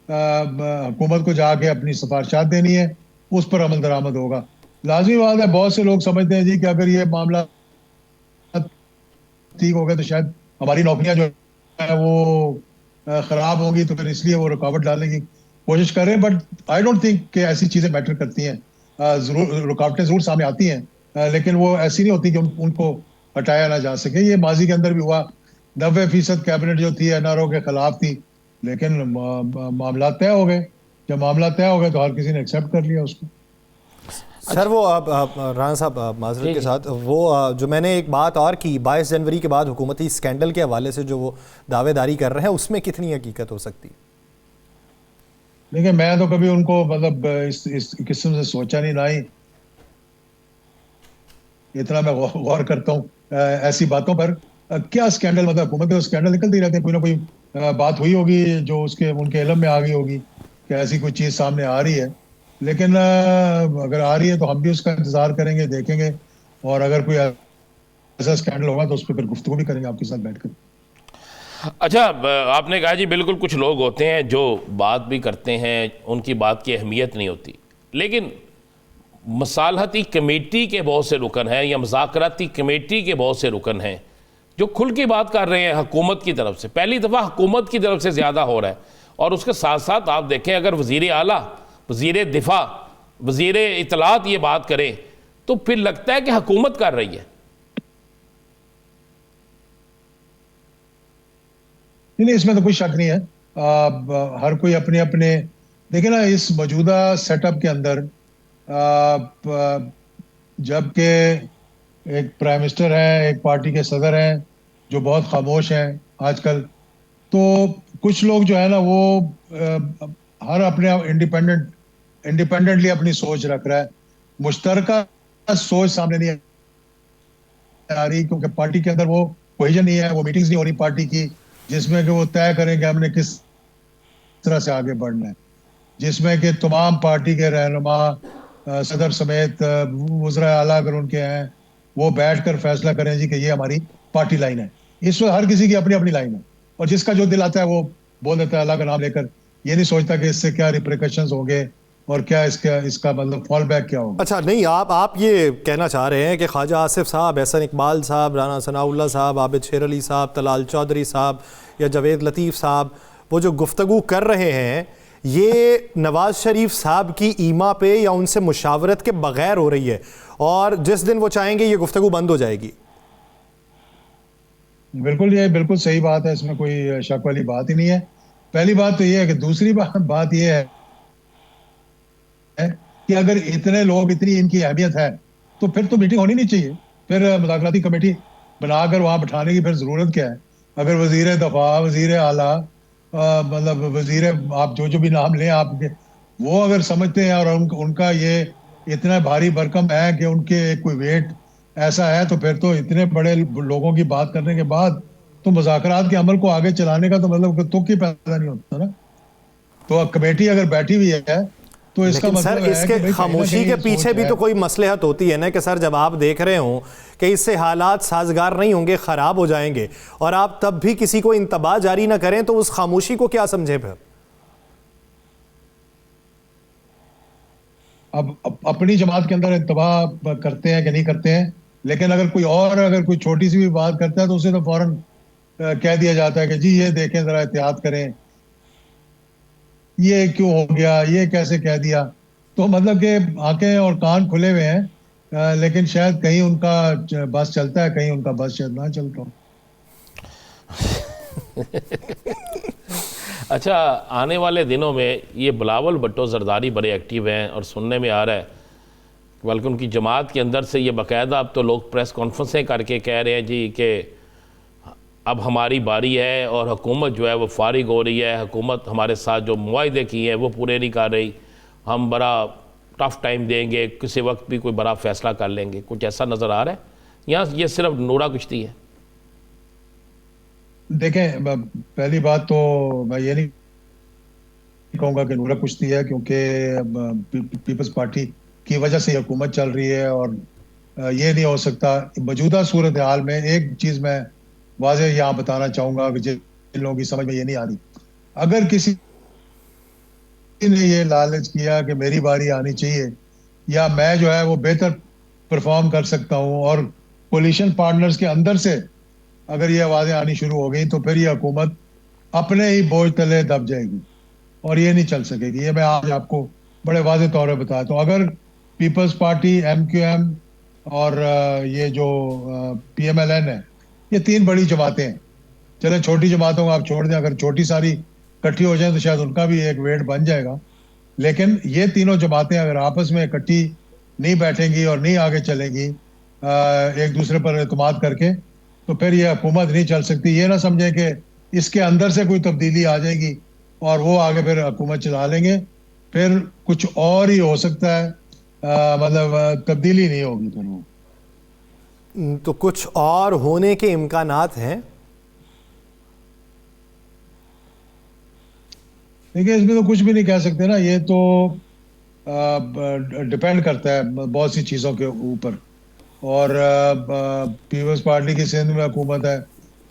حکومت کو جا کے اپنی سفارشات دینی ہے, اس پر عمل درآمد ہوگا. لازمی بات ہے بہت سے لوگ سمجھتے ہیں جی کہ اگر یہ معاملہ ٹھیک ہو گیا تو شاید ہماری نوکریاں جو ہے وہ خراب ہوں گی, تو پھر اس لیے وہ رکاوٹ ڈالنے کی کوشش کر رہے ہیں. بٹ آئی ڈونٹ تھنک کہ ایسی چیزیں میٹر کرتی ہیں. ضرور رکاوٹیں ضرور سامنے آتی ہیں, لیکن وہ ایسی نہیں ہوتی کہ ان کو ہٹایا نہ جا سکے. یہ ماضی کے اندر بھی ہوا, 90% کیبنٹ جو تھی این آر او کے خلاف تھی, لیکن معاملات طے ہو گئے. جب معاملات طے ہو گئے تو ہر کسی نے ایکسیپٹ کر لیا اس کو. سر وہ رانا صاحب معذرت کے ساتھ, وہ جو میں نے ایک بات اور کی 22 جنوری کے بعد حکومتی سکینڈل کے حوالے سے جو وہ دعوے داری کر رہے ہیں, اس میں کتنی حقیقت ہو سکتی؟ دیکھیں میں تو کبھی ان کو مطلب اس قسم سے سوچا نہیں, نہ ہی اتنا میں غور کرتا ہوں ایسی باتوں پر. کیا سکینڈل, مطلب حکومت کے سکینڈل نکلتے ہی رہتے ہیں, کوئی نہ کوئی بات ہوئی ہوگی جو ان کے علم میں آ گئی ہوگی کہ ایسی کوئی چیز سامنے آ رہی ہے. لیکن اگر آ رہی ہے تو ہم بھی اس کا انتظار کریں گے, دیکھیں گے, اور اگر کوئی ایسا سکینڈل ہوگا تو اس پہ پھر گفتگو بھی کریں گے آپ کے ساتھ بیٹھ کر. اچھا آپ نے کہا جی بالکل کچھ لوگ ہوتے ہیں جو بات بھی کرتے ہیں, ان کی بات کی اہمیت نہیں ہوتی, لیکن مصالحتی کمیٹی کے بہت سے رکن ہیں یا مذاکراتی کمیٹی کے بہت سے رکن ہیں جو کھل کے بات کر رہے ہیں حکومت کی طرف سے. پہلی دفعہ حکومت کی طرف سے زیادہ ہو رہا ہے, اور اس کے ساتھ ساتھ آپ دیکھیں اگر وزیر اعلیٰ, وزیر دفاع, وزیر اطلاعات یہ بات کریں تو پھر لگتا ہے کہ حکومت کر رہی ہے. نہیں, اس میں تو کوئی شک نہیں ہے. ہر کوئی اپنے اپنے, دیکھیں نا اس موجودہ سیٹ اپ کے اندر جب کہ ایک پرائم منسٹر ہے, ایک پارٹی کے صدر ہیں جو بہت خاموش ہیں آج کل, تو کچھ لوگ جو ہے نا وہ ہر اپنے انڈیپینڈنٹلی اپنی سوچ رکھ رہا ہے. مشترکہ سوچ سامنے نہیں آ رہی کیونکہ پارٹی کے اندر وہ کوہیژن نہیں ہے, وہ میٹنگز نہیں ہو رہی پارٹی کی جس میں کہ وہ طے کریں کہ ہم نے کس طرح سے آگے بڑھنا ہے, جس میں کہ تمام پارٹی کے رہنما, صدر سمیت وزراء اعلیٰ اگر ان کے ہیں, وہ بیٹھ کر فیصلہ کریں جی کہ یہ ہماری پارٹی لائن ہے. اس وقت ہر کسی کی اپنی اپنی لائن ہے, اور جس کا جو دل آتا ہے وہ بول دیتا ہے اللہ کا نام لے کر, یہ نہیں سوچتا کہ اس سے کیا ریپریکشنز ہوں گے اور کیا اس کا مطلب فال بیک کیا ہوگا. اچھا نہیں, آپ یہ کہنا چاہ رہے ہیں کہ خواجہ آصف صاحب, احسن اقبال صاحب, رانا ثناء اللہ صاحب, عابد شیر علی صاحب, طلال چودھری صاحب یا جاوید لطیف صاحب وہ جو گفتگو کر رہے ہیں یہ نواز شریف صاحب کی ایما پہ یا ان سے مشاورت کے بغیر ہو رہی ہے, اور جس دن وہ چاہیں گے یہ گفتگو بند ہو جائے گی؟ بالکل, یہ بالکل صحیح بات ہے, اس میں کوئی شک والی بات ہی نہیں ہے. پہلی بات تو یہ ہے کہ دوسری بات یہ ہے کہ اگر اتنے لوگ, اتنی ان کی اہمیت ہے تو پھر تو میٹنگ ہونی نہیں چاہیے. پھر مذاکراتی کمیٹی بنا کر وہاں بٹھانے کی پھر ضرورت کیا ہے؟ اگر وزیر دفاع، وزیر اعلیٰ، مطلب وزیر، آپ جو بھی نام لیں آپ کے، وہ اگر سمجھتے ہیں اور ان کا یہ اتنا بھاری بھرکم ہے کہ ان کے کوئی ویٹ ایسا ہے، تو پھر تو اتنے بڑے لوگوں کی بات کرنے کے بعد تو مذاکرات کے عمل کو آگے چلانے کا تو مطلب تک ہی پیدا نہیں ہوتا نا. تو کمیٹی اگر بیٹھی ہوئی ہے تو اس کا لیکن سر مطلب اس ہے کے کہ بھئی کہیں نہ خاموشی کہیں کے یہ پیچھے سوچ بھی ہے. تو کوئی مصلحت ہوتی ہے نا کہ سر جب آپ دیکھ رہے ہوں کہ اس سے حالات سازگار نہیں ہوں گے، خراب ہو جائیں گے، اور آپ تب بھی کسی کو انتباہ جاری نہ کریں، تو اس خاموشی کو کیا سمجھیں پھر؟ اب اپنی جماعت کے اندر انتباہ کرتے ہیں کہ نہیں کرتے ہیں، لیکن اگر کوئی چھوٹی سی بھی بات کرتا ہے تو اسے تو فوراً کہہ دیا جاتا ہے کہ جی یہ دیکھیں ذرا احتیاط کریں، یہ کیوں ہو گیا، یہ کیسے کہہ دیا. تو مطلب کہ آنکھیں اور کان کھلے ہوئے ہیں، لیکن شاید کہیں ان کا بس چلتا ہے، کہیں ان کا بس شاید نہ چلتا ہو. اچھا، آنے والے دنوں میں یہ بلاول بھٹو زرداری بڑے ایکٹیو ہیں، اور سننے میں آ رہا ہے بلکہ ان کی جماعت کے اندر سے یہ باقاعدہ اب تو لوگ پریس کانفرنسیں کر کے کہہ رہے ہیں جی کہ اب ہماری باری ہے، اور حکومت جو ہے وہ فارغ ہو رہی ہے، حکومت ہمارے ساتھ جو معاہدے کی ہیں وہ پورے نہیں کر رہی، ہم بڑا ٹف ٹائم دیں گے، کسی وقت بھی کوئی بڑا فیصلہ کر لیں گے. کچھ ایسا نظر آ رہا ہے یا یہ صرف نورا کشتی ہے؟ دیکھیں، پہلی بات تو میں یہ نہیں کہوں گا کہ نورا کشتی ہے، کیونکہ پیپلز پارٹی کی وجہ سے حکومت چل رہی ہے، اور یہ نہیں ہو سکتا. موجودہ صورتحال میں ایک چیز میں واضح یہاں بتانا چاہوں گا کہ جن لوگوں کی سمجھ میں یہ نہیں آ رہی، اگر کسی نے یہ لالچ کیا کہ میری باری آنی چاہیے یا میں جو ہے وہ بہتر پرفارم کر سکتا ہوں، اور کولیشن پارٹنرز کے اندر سے اگر یہ آوازیں آنی شروع ہو گئی، تو پھر یہ حکومت اپنے ہی بوجھ تلے دب جائے گی اور یہ نہیں چل سکے گی. یہ میں آج آپ کو بڑے واضح طور پہ بتاتا ہوں. اگر Peoples Party, M Q M اور یہ جو پی ایم ایل این ہے، یہ تین بڑی جماعتیں ہیں. چلیں چھوٹی جماعتوں کو آپ چھوڑ دیں، اگر چھوٹی ساری کٹھی ہو جائیں تو شاید ان کا بھی ایک ویٹ بن جائے گا. لیکن یہ تینوں جماعتیں اگر آپس میں اکٹھی نہیں بیٹھیں گی اور نہیں آگے چلیں گی ایک دوسرے پر اعتماد کر کے، تو پھر یہ حکومت نہیں چل سکتی. یہ نہ سمجھیں کہ اس کے اندر سے کوئی تبدیلی آ جائے گی اور وہ آگے پھر حکومت چلا لیں گے. پھر کچھ اور ہی ہو سکتا ہے، مطلب تبدیلی نہیں ہوگی پھر وہ. تو کچھ اور ہونے کے امکانات ہیں؟ دیکھیں، اس میں تو کچھ بھی نہیں کہہ سکتے نا، یہ تو ڈپینڈ کرتا ہے بہت سی چیزوں کے اوپر. اور پیپلز پارٹی کی سندھ میں حکومت ہے،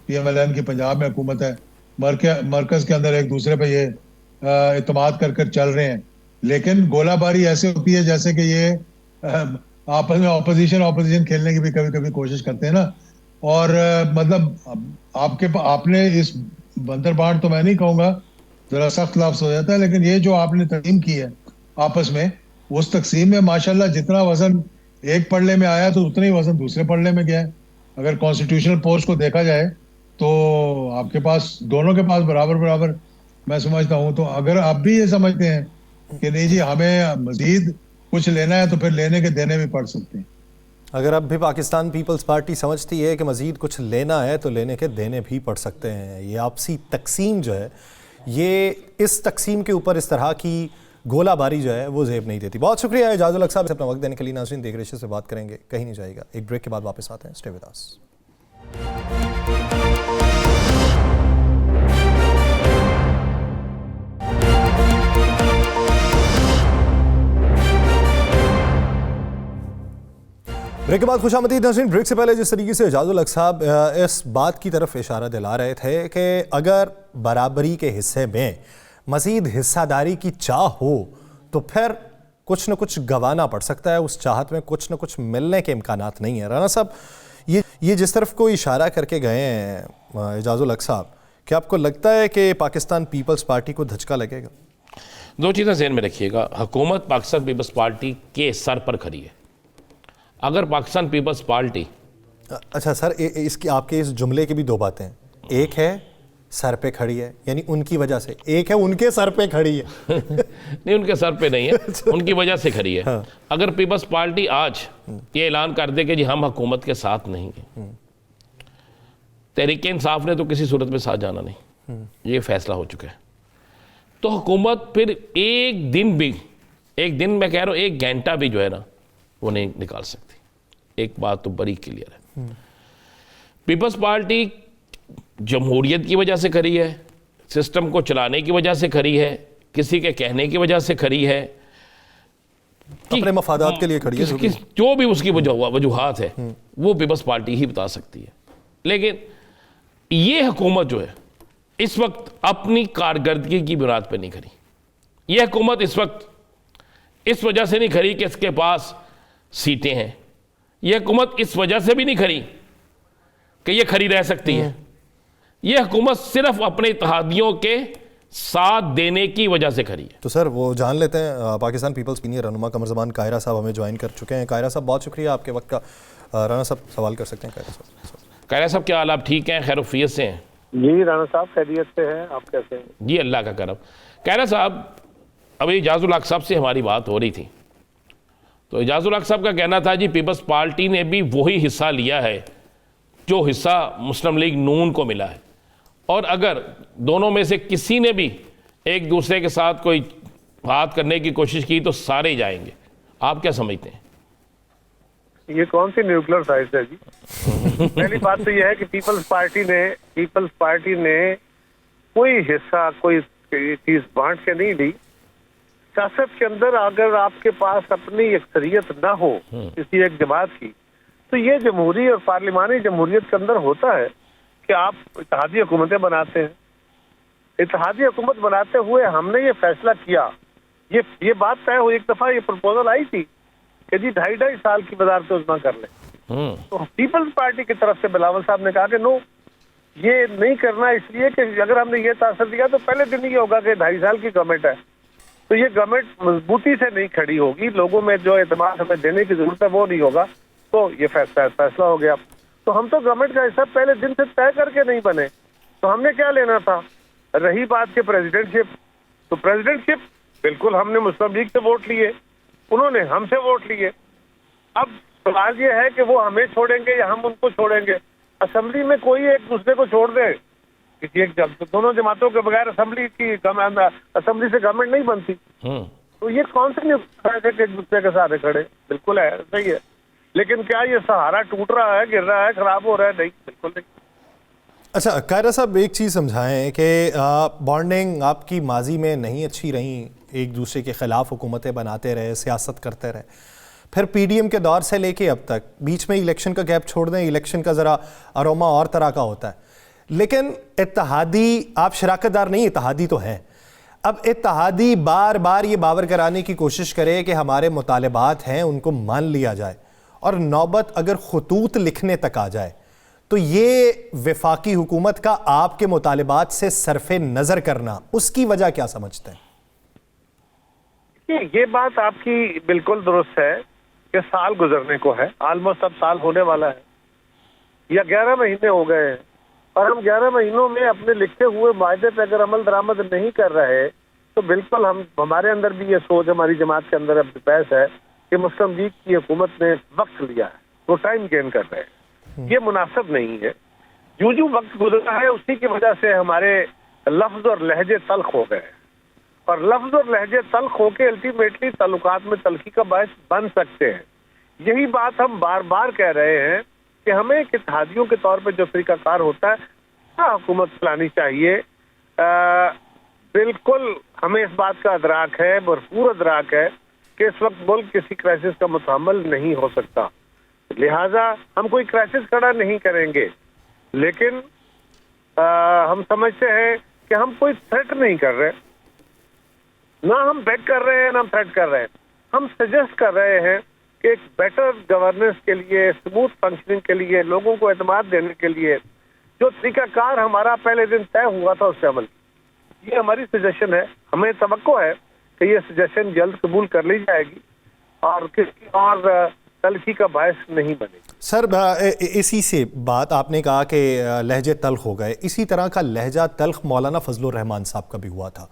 پی ایم ایل این کی پنجاب میں حکومت ہے، مرکز کے اندر ایک دوسرے پہ یہ اعتماد کر چل رہے ہیں. لیکن گولہ باری ایسے ہوتی ہے جیسے کہ یہ آپس میں اپوزیشن کھیلنے کی بھی کبھی کبھی کوشش کرتے ہیں نا. اور مطلب آپ نے اس بندر بانٹ تو میں نہیں کہوں گا، ذرا سخت لفظ ہو جاتا ہے، لیکن یہ جو آپ نے تقسیم کی ہے آپس میں، اس تقسیم میں ماشاءاللہ جتنا وزن ایک پڑلے میں آیا تو اتنا ہی وزن دوسرے پڑلے میں گیا ہے. اگر کانسٹیٹیوشنل پوسٹ کو دیکھا جائے تو آپ کے پاس دونوں کے پاس برابر میں سمجھتا ہوں. تو اگر آپ بھی یہ سمجھتے ہیں کہ نہیں جی ہمیں مزید کچھ لینا ہے، تو پھر لینے کے دینے بھی پڑ سکتے ہیں. اگر اب بھی پاکستان پیپلز پارٹی سمجھتی ہے کہ مزید کچھ لینا ہے تو لینے کے دینے بھی پڑ سکتے ہیں. یہ آپسی تقسیم جو ہے، یہ اس تقسیم کے اوپر اس طرح کی گولہ باری جو ہے وہ زیب نہیں دیتی. بہت شکریہ اعجاز الحق صاحب سے اپنا وقت دینے کے لیے. ناظرین، دیگر ایشو سے بات کریں گے، کہیں نہیں جائے گا. ایک بریک کے بعد واپس آتے ہیں. Stay with us. بریک کے بعد خوش آمدید ناظرین. بریک سے پہلے جس طریقے سے اعجاز الحق صاحب اس بات کی طرف اشارہ دلا رہے تھے کہ اگر برابری کے حصے میں مزید حصہ داری کی چاہ ہو تو پھر کچھ نہ کچھ گنوانا پڑ سکتا ہے. اس چاہت میں کچھ نہ کچھ ملنے کے امکانات نہیں ہیں. رانا صاحب، یہ جس طرف کو اشارہ کر کے گئے ہیں اعجاز الحق صاحب، کیا آپ کو لگتا ہے کہ پاکستان پیپلز پارٹی کو دھچکا لگے گا؟ دو چیزیں ذہن میں رکھیے گا. حکومت پاکستان پیپلز پارٹی کے سر پر کھڑی ہے. اگر پاکستان پیپلز پارٹی، اچھا سر، اس کی آپ کے اس جملے کی بھی دو باتیں ہیں. ایک ہے سر پہ کھڑی ہے، یعنی ان کی وجہ سے، ایک ہے ان کے سر پہ کھڑی ہے. نہیں، ان کے سر پہ نہیں ہے، ان کی وجہ سے کھڑی ہے. اگر پیپلز پارٹی آج یہ اعلان کر دے کہ جی ہم حکومت کے ساتھ نہیں ہیں، تحریک انصاف نے تو کسی صورت میں ساتھ جانا نہیں، یہ فیصلہ ہو چکا ہے. تو حکومت پھر ایک دن میں کہہ رہا ہوں 1 گھنٹہ بھی جو ہے نا وہ نہیں نکال سکتی. ایک بات تو بڑی کلیئر ہے، پیپلز پارٹی جمہوریت کی وجہ سے کھڑی ہے، سسٹم کو چلانے کی وجہ سے کھڑی ہے، کسی کے کہنے کی وجہ سے کھڑی ہے، اپنے مفادات کے لیے کھڑی ہے. جو بھی اس کی وجوہات ہے وہ پیپلز پارٹی ہی بتا سکتی ہے. لیکن یہ حکومت جو ہے اس وقت اپنی کارکردگی کی بنیاد پہ نہیں کھڑی. یہ حکومت اس وقت اس وجہ سے نہیں کھڑی کہ اس کے پاس سیٹیں ہیں. یہ حکومت اس وجہ سے بھی نہیں کھڑی کہ یہ کھڑی رہ سکتی ہے. یہ حکومت صرف اپنے اتحادیوں کے ساتھ دینے کی وجہ سے کھڑی ہے. تو سر وہ جان لیتے ہیں پاکستان پیپلز سینئر رہنما قمر زمان قاہرہ صاحب ہمیں جوائن کر چکے ہیں. قاہرہ صاحب بہت شکریہ آپ کے وقت کا. رانا صاحب سوال کر سکتے ہیں. قاہرہ صاحب کیا حال؟ آپ ٹھیک ہیں؟ خیر وفیت سے ہیں؟ جی رانا صاحب خیریت سے ہیں، آپ کیسے ہیں؟ جی اللہ کا کرم. قاہرہ صاحب ابھی اعجاز الحق صاحب سے ہماری بات ہو رہی تھی تو اعجاز الحق صاحب کا کہنا تھا جی پیپلز پارٹی نے بھی وہی حصہ لیا ہے جو حصہ مسلم لیگ نون کو ملا ہے، اور اگر دونوں میں سے کسی نے بھی ایک دوسرے کے ساتھ کوئی بات کرنے کی کوشش کی تو سارے جائیں گے. آپ کیا سمجھتے ہیں؟ یہ کون سی نیوکلر سائنس ہے جی؟ پہلی بات تو یہ ہے کہ پیپلز پارٹی نے کوئی حصہ کوئی چیز بانٹ کے نہیں دی. سیاست کے اندر اگر آپ کے پاس اپنی اکثریت نہ ہو کسی ایک جماعت کی تو یہ جمہوری اور پارلیمانی جمہوریت کے اندر ہوتا ہے کہ آپ اتحادی حکومتیں بناتے ہیں. اتحادی حکومت بناتے ہوئے ہم نے یہ فیصلہ کیا، یہ بات طے ہوئی، ایک دفعہ یہ پرپوزل آئی تھی کہ جی 2.5 سال کی وزارت عظمیٰ کر لیں. تو پیپلز پارٹی کی طرف سے بلاول صاحب نے کہا کہ نو، یہ نہیں کرنا، اس لیے کہ اگر ہم نے یہ تاثر دیا تو پہلے دن یہ ہوگا کہ 2.5 سال کی گورنمنٹ ہے تو یہ گورنمنٹ مضبوطی سے نہیں کھڑی ہوگی، لوگوں میں جو اعتماد ہمیں دینے کی ضرورت ہے وہ نہیں ہوگا. تو یہ فیصلہ ہو گیا. تو ہم تو گورنمنٹ کا حصہ پہلے دن سے طے کر کے نہیں بنے، تو ہم نے کیا لینا تھا. رہی بات کہ پریزیڈنٹ شپ بالکل ہم نے مسلم لیگ سے ووٹ لیے، انہوں نے ہم سے ووٹ لیے. اب سوال یہ ہے کہ وہ ہمیں چھوڑیں گے یا ہم ان کو چھوڑیں گے. اسمبلی میں کوئی ایک دوسرے کو چھوڑ دے، دونوں جماعتوں کے بغیر اسمبلی سے گورنمنٹ نہیں بنتی. تو یہ کون سے ہے کہ ایک دوسرے کے ساتھ کھڑے؟ بالکل ہے، صحیح ہے. لیکن کیا یہ سہارا ٹوٹ رہا ہے، گر رہا ہے، خراب ہو رہا ہے؟ نہیں، بالکل نہیں. اچھا قاہرہ صاحب ایک چیز سمجھائیں کہ بانڈنگ آپ کی ماضی میں نہیں اچھی رہیں، ایک دوسرے کے خلاف حکومتیں بناتے رہے، سیاست کرتے رہے، پھر پی ڈی ایم کے دور سے لے کے اب تک بیچ میں الیکشن کا گیپ چھوڑ دیں، الیکشن کا ذرا اروما اور طرح کا ہوتا ہے، لیکن اتحادی آپ شراکت دار نہیں، اتحادی تو ہیں. اب اتحادی بار بار یہ باور کرانے کی کوشش کرے کہ ہمارے مطالبات ہیں ان کو مان لیا جائے، اور نوبت اگر خطوط لکھنے تک آ جائے تو یہ وفاقی حکومت کا آپ کے مطالبات سے صرف نظر کرنا، اس کی وجہ کیا سمجھتے ہیں؟ یہ بات آپ کی بالکل درست ہے کہ سال گزرنے کو ہے، آلموسٹ اب سال ہونے والا ہے یا 11 مہینے ہو گئے ہیں، اور ہم 11 مہینوں میں اپنے لکھے ہوئے معاہدے پہ اگر عمل درآمد نہیں کر رہے تو بالکل ہمارے اندر بھی یہ سوچ، ہماری جماعت کے اندر اب بحث ہے کہ مسلم لیگ کی حکومت نے وقت لیا ہے، وہ ٹائم گین کر رہے ہیں. یہ مناسب نہیں ہے. جو وقت گزرا ہے اسی کی وجہ سے ہمارے لفظ اور لہجے تلخ ہو گئے، اور لفظ اور لہجے تلخ ہو کے الٹیمیٹلی تعلقات میں تلخی کا باعث بن سکتے ہیں. یہی بات ہم بار بار کہہ رہے ہیں کہ ہمیں اتحادیوں کے طور پہ جو طریقہ کار ہوتا ہے حکومت چلانی چاہیے. بالکل ہمیں اس بات کا ادراک ہے، بھرپور ادراک ہے کہ اس وقت ملک کسی کرائسس کا متحمل نہیں ہو سکتا، لہٰذا ہم کوئی کرائسس کھڑا نہیں کریں گے. لیکن ہم سمجھتے ہیں کہ ہم کوئی تھریٹ نہیں کر رہے، نہ ہم بیٹ کر رہے ہیں نہ ہم تھریٹ کر رہے ہیں. ہم سجیسٹ کر رہے ہیں کہ ایک بیٹر گورننس کے لیے، اسموتھ فنکشننگ کے لیے، لوگوں کو اعتماد دینے کے لیے جو طریقہ کار ہمارا پہلے دن طے ہوا تھا اس سے عمل، یہ ہماری سجیشن ہے. ہمیں توقع ہے کہ یہ سجیشن جلد قبول کر لی جائے گی اور کسی اور تلخی کا باعث نہیں بنے گی. سر اسی سے بات آپ نے کہا کہ لہجے تلخ ہو گئے، اسی طرح کا لہجہ تلخ مولانا فضل الرحمان صاحب کا بھی ہوا تھا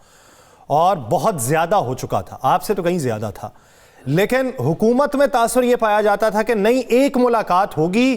اور بہت زیادہ ہو چکا تھا، آپ سے تو کہیں زیادہ تھا. لیکن حکومت میں تاثر یہ پایا جاتا تھا کہ نہیں، ایک ملاقات ہوگی،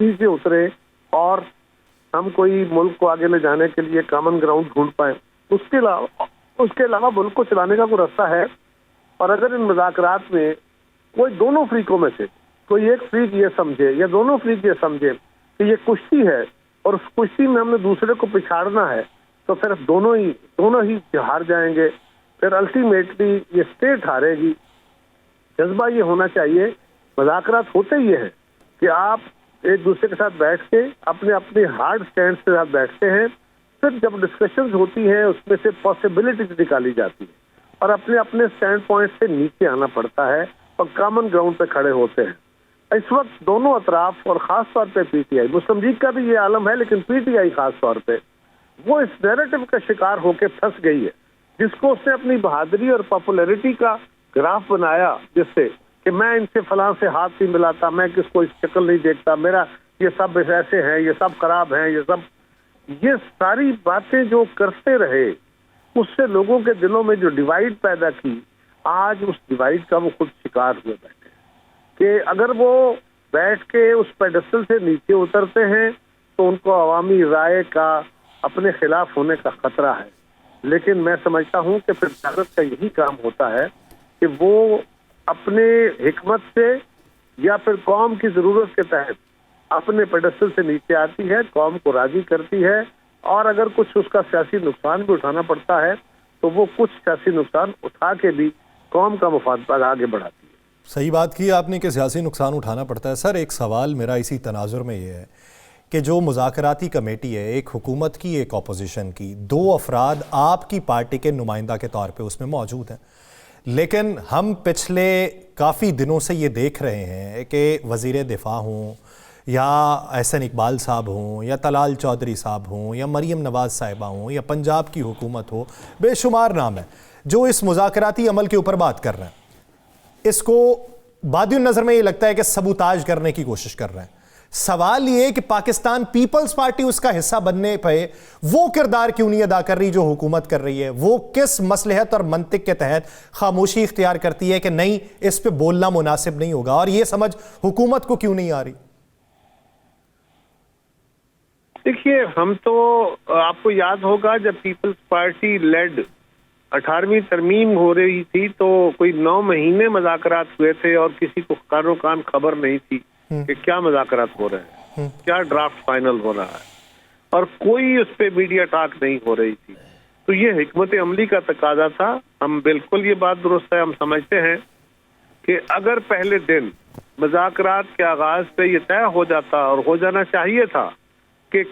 نیچے اترے اور ہم کوئی ملک کو آگے لے جانے کے لیے کامن گراؤنڈ ڈھونڈ پائیں. اس کے علاوہ ملک کو چلانے کا کوئی راستہ ہے. اور اگر ان مذاکرات میں کوئی دونوں فریقوں میں سے کوئی ایک فریق یہ سمجھے یا دونوں فریق یہ سمجھے کہ یہ کشتی ہے اور اس کشتی میں ہم نے دوسرے کو پچھاڑنا ہے, تو پھر دونوں ہی ہار جائیں گے. پھر الٹیمیٹلی یہ اسٹیٹ ہارے گی. جذبہ یہ ہونا چاہیے, مذاکرات ہوتے یہ ہیں کہ آپ ایک دوسرے کے ساتھ بیٹھ کے اپنے ہارڈ سٹینڈ کے ساتھ بیٹھتے ہیں. پھر جب ڈسکشنز ہوتی ہیں اس میں سے پاسبلٹیز نکالی جاتی ہے اور اپنے اسٹینڈ پوائنٹ سے نیچے آنا پڑتا ہے اور کامن گراؤنڈ پہ کھڑے ہوتے ہیں. اس وقت دونوں اطراف اور خاص طور پہ P T I, Muslim league کا بھی یہ عالم ہے لیکن پی ٹی آئی خاص طور پہ, وہ اس نیریٹو کا شکار ہو کے پھنس گئی ہے جس کو اس نے اپنی بہادری اور پاپولیرٹی کا گراف بنایا, جس سے کہ میں ان سے فلاں سے ہاتھ نہیں ملاتا, میں کس کو اس شکل نہیں دیکھتا, میرا یہ سب ایسے ہیں, یہ سب خراب ہیں, یہ ساری باتیں جو کرتے رہے اس سے لوگوں کے دلوں میں جو ڈیوائیڈ پیدا کی, آج اس ڈیوائیڈ کا وہ خود شکار ہوئے بیٹھے کہ اگر وہ بیٹھ کے اس پیڈسٹل سے نیچے اترتے ہیں تو ان کو عوامی رائے کا اپنے خلاف ہونے کا خطرہ ہے. لیکن میں سمجھتا ہوں کہ پھر قیادت کا یہی کام ہوتا ہے کہ وہ اپنے حکمت سے یا پھر قوم کی ضرورت کے تحت اپنے پیڈسٹل سے نیچے آتی ہے, قوم کو راضی کرتی ہے, اور اگر کچھ اس کا سیاسی نقصان بھی اٹھانا پڑتا ہے تو وہ کچھ سیاسی نقصان اٹھا کے بھی قوم کا مفاد آگے بڑھاتی ہے. صحیح بات کی آپ نے کہ سیاسی نقصان اٹھانا پڑتا ہے. سر ایک سوال میرا اسی تناظر میں یہ ہے کہ جو مذاکراتی کمیٹی ہے, ایک حکومت کی ایک اپوزیشن کی, 2 افراد آپ کی پارٹی کے نمائندہ کے طور پہ اس میں موجود ہیں, لیکن ہم پچھلے کافی دنوں سے یہ دیکھ رہے ہیں کہ وزیر دفاع ہوں یا احسن اقبال صاحب ہوں یا طلال چودھری صاحب ہوں یا مریم نواز صاحبہ ہوں یا پنجاب کی حکومت ہو, بے شمار نام ہیں جو اس مذاکراتی عمل کے اوپر بات کر رہے ہیں. اس کو بادی النظر میں یہ لگتا ہے کہ سبوتاج کرنے کی کوشش کر رہے ہیں. سوال یہ ہے کہ پاکستان پیپلز پارٹی اس کا حصہ بننے پہ وہ کردار کیوں نہیں ادا کر رہی جو حکومت کر رہی ہے؟ وہ کس مصلحت اور منطق کے تحت خاموشی اختیار کرتی ہے کہ نہیں اس پہ بولنا مناسب نہیں ہوگا, اور یہ سمجھ حکومت کو کیوں نہیں آ رہی؟ دیکھیے, ہم تو آپ کو یاد ہوگا جب پیپلز پارٹی لیڈ 18ویں ترمیم ہو رہی تھی تو کوئی 9 مہینے مذاکرات ہوئے تھے اور کسی کو کانوں کان خبر نہیں تھی کہ کیا مذاکرات ہو رہے ہیں, کیا ڈرافٹ فائنل ہو رہا ہے, اور کوئی اس پہ میڈیا ٹاک نہیں ہو رہی تھی. تو یہ حکمت عملی کا تقاضا تھا. ہم بالکل یہ بات درست ہے, ہم سمجھتے ہیں کہ اگر پہلے دن مذاکرات کے آغاز پہ یہ طے ہو جاتا اور ہو جانا چاہیے تھا کہ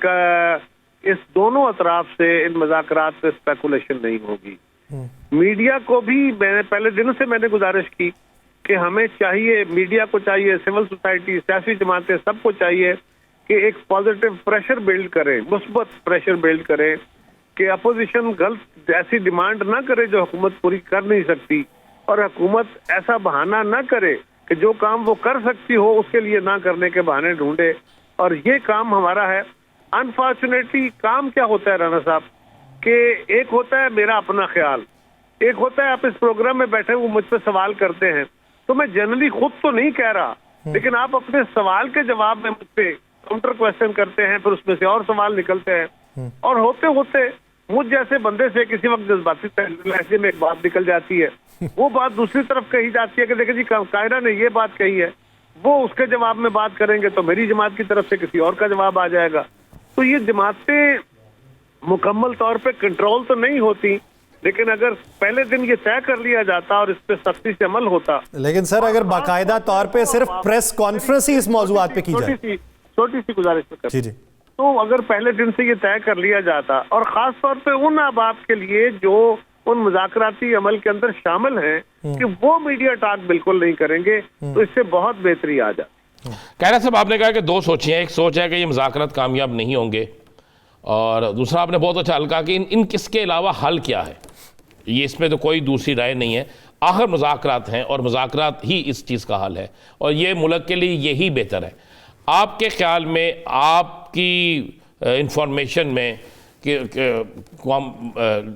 اس دونوں اطراف سے ان مذاکرات پہ اسپیکولیشن نہیں ہوگی. میڈیا کو بھی پہلے دن سے میں نے گزارش کی کہ ہمیں چاہیے, میڈیا کو چاہیے, سول سوسائٹی, سیاسی جماعتیں, سب کو چاہیے کہ ایک پازیٹیو پریشر بلڈ کریں, مثبت پریشر بلڈ کریں کہ اپوزیشن غلط ایسی ڈیمانڈ نہ کرے جو حکومت پوری کر نہیں سکتی, اور حکومت ایسا بہانہ نہ کرے کہ جو کام وہ کر سکتی ہو اس کے لیے نہ کرنے کے بہانے ڈھونڈے. اور یہ کام ہمارا ہے. انفارچونیٹلی کام کیا ہوتا ہے رانا صاحب کہ ایک ہوتا ہے میرا اپنا خیال, ایک ہوتا ہے آپ اس پروگرام میں بیٹھے وہ مجھ پہ سوال کرتے ہیں تو میں جنرلی خود تو نہیں کہہ رہا, لیکن آپ اپنے سوال کے جواب میں مجھ پہ کاؤنٹر کویسچن کرتے ہیں, پھر اس میں سے اور سوال نکلتے ہیں, اور ہوتے ہوتے مجھ جیسے بندے سے کسی وقت جذباتی لہجے میں ایک بات نکل جاتی ہے, وہ بات دوسری طرف کہی جاتی ہے کہ دیکھیں جی قاہرہ نے یہ بات کہی ہے, وہ اس کے جواب میں بات کریں گے تو میری جماعت کی طرف سے کسی اور کا جواب آ جائے گا. تو یہ جماعتیں مکمل طور پہ کنٹرول تو نہیں ہوتی, لیکن اگر پہلے دن یہ طے کر لیا جاتا اور اس پہ سختی سے عمل ہوتا. لیکن سر اگر باقاعدہ طور پہ صرف پریس کانفرنس ہی اس موضوعات پہ کی جائے, چھوٹی سی گزارش میں جی جی, تو اگر پہلے دن سے یہ طے کر لیا جاتا, اور خاص طور پہ ان احباب کے لیے جو ان مذاکراتی عمل کے اندر شامل ہیں کہ وہ میڈیا ٹاک بالکل نہیں کریں گے, تو اس سے بہت بہتری آ جاتی. قاہرہ صاحب, آپ نے کہا کہ 2 سوچیں ہیں. ایک سوچ ہے کہ یہ مذاکرات کامیاب نہیں ہوں گے, اور دوسرا آپ نے بہت اچھا حل کہا کہ ان کس کے علاوہ حل کیا ہے. یہ اس میں تو کوئی دوسری رائے نہیں ہے, آخر مذاکرات ہیں اور مذاکرات ہی اس چیز کا حل ہے, اور یہ ملک کے لیے یہی بہتر ہے. آپ کے خیال میں, آپ کی انفارمیشن میں کہ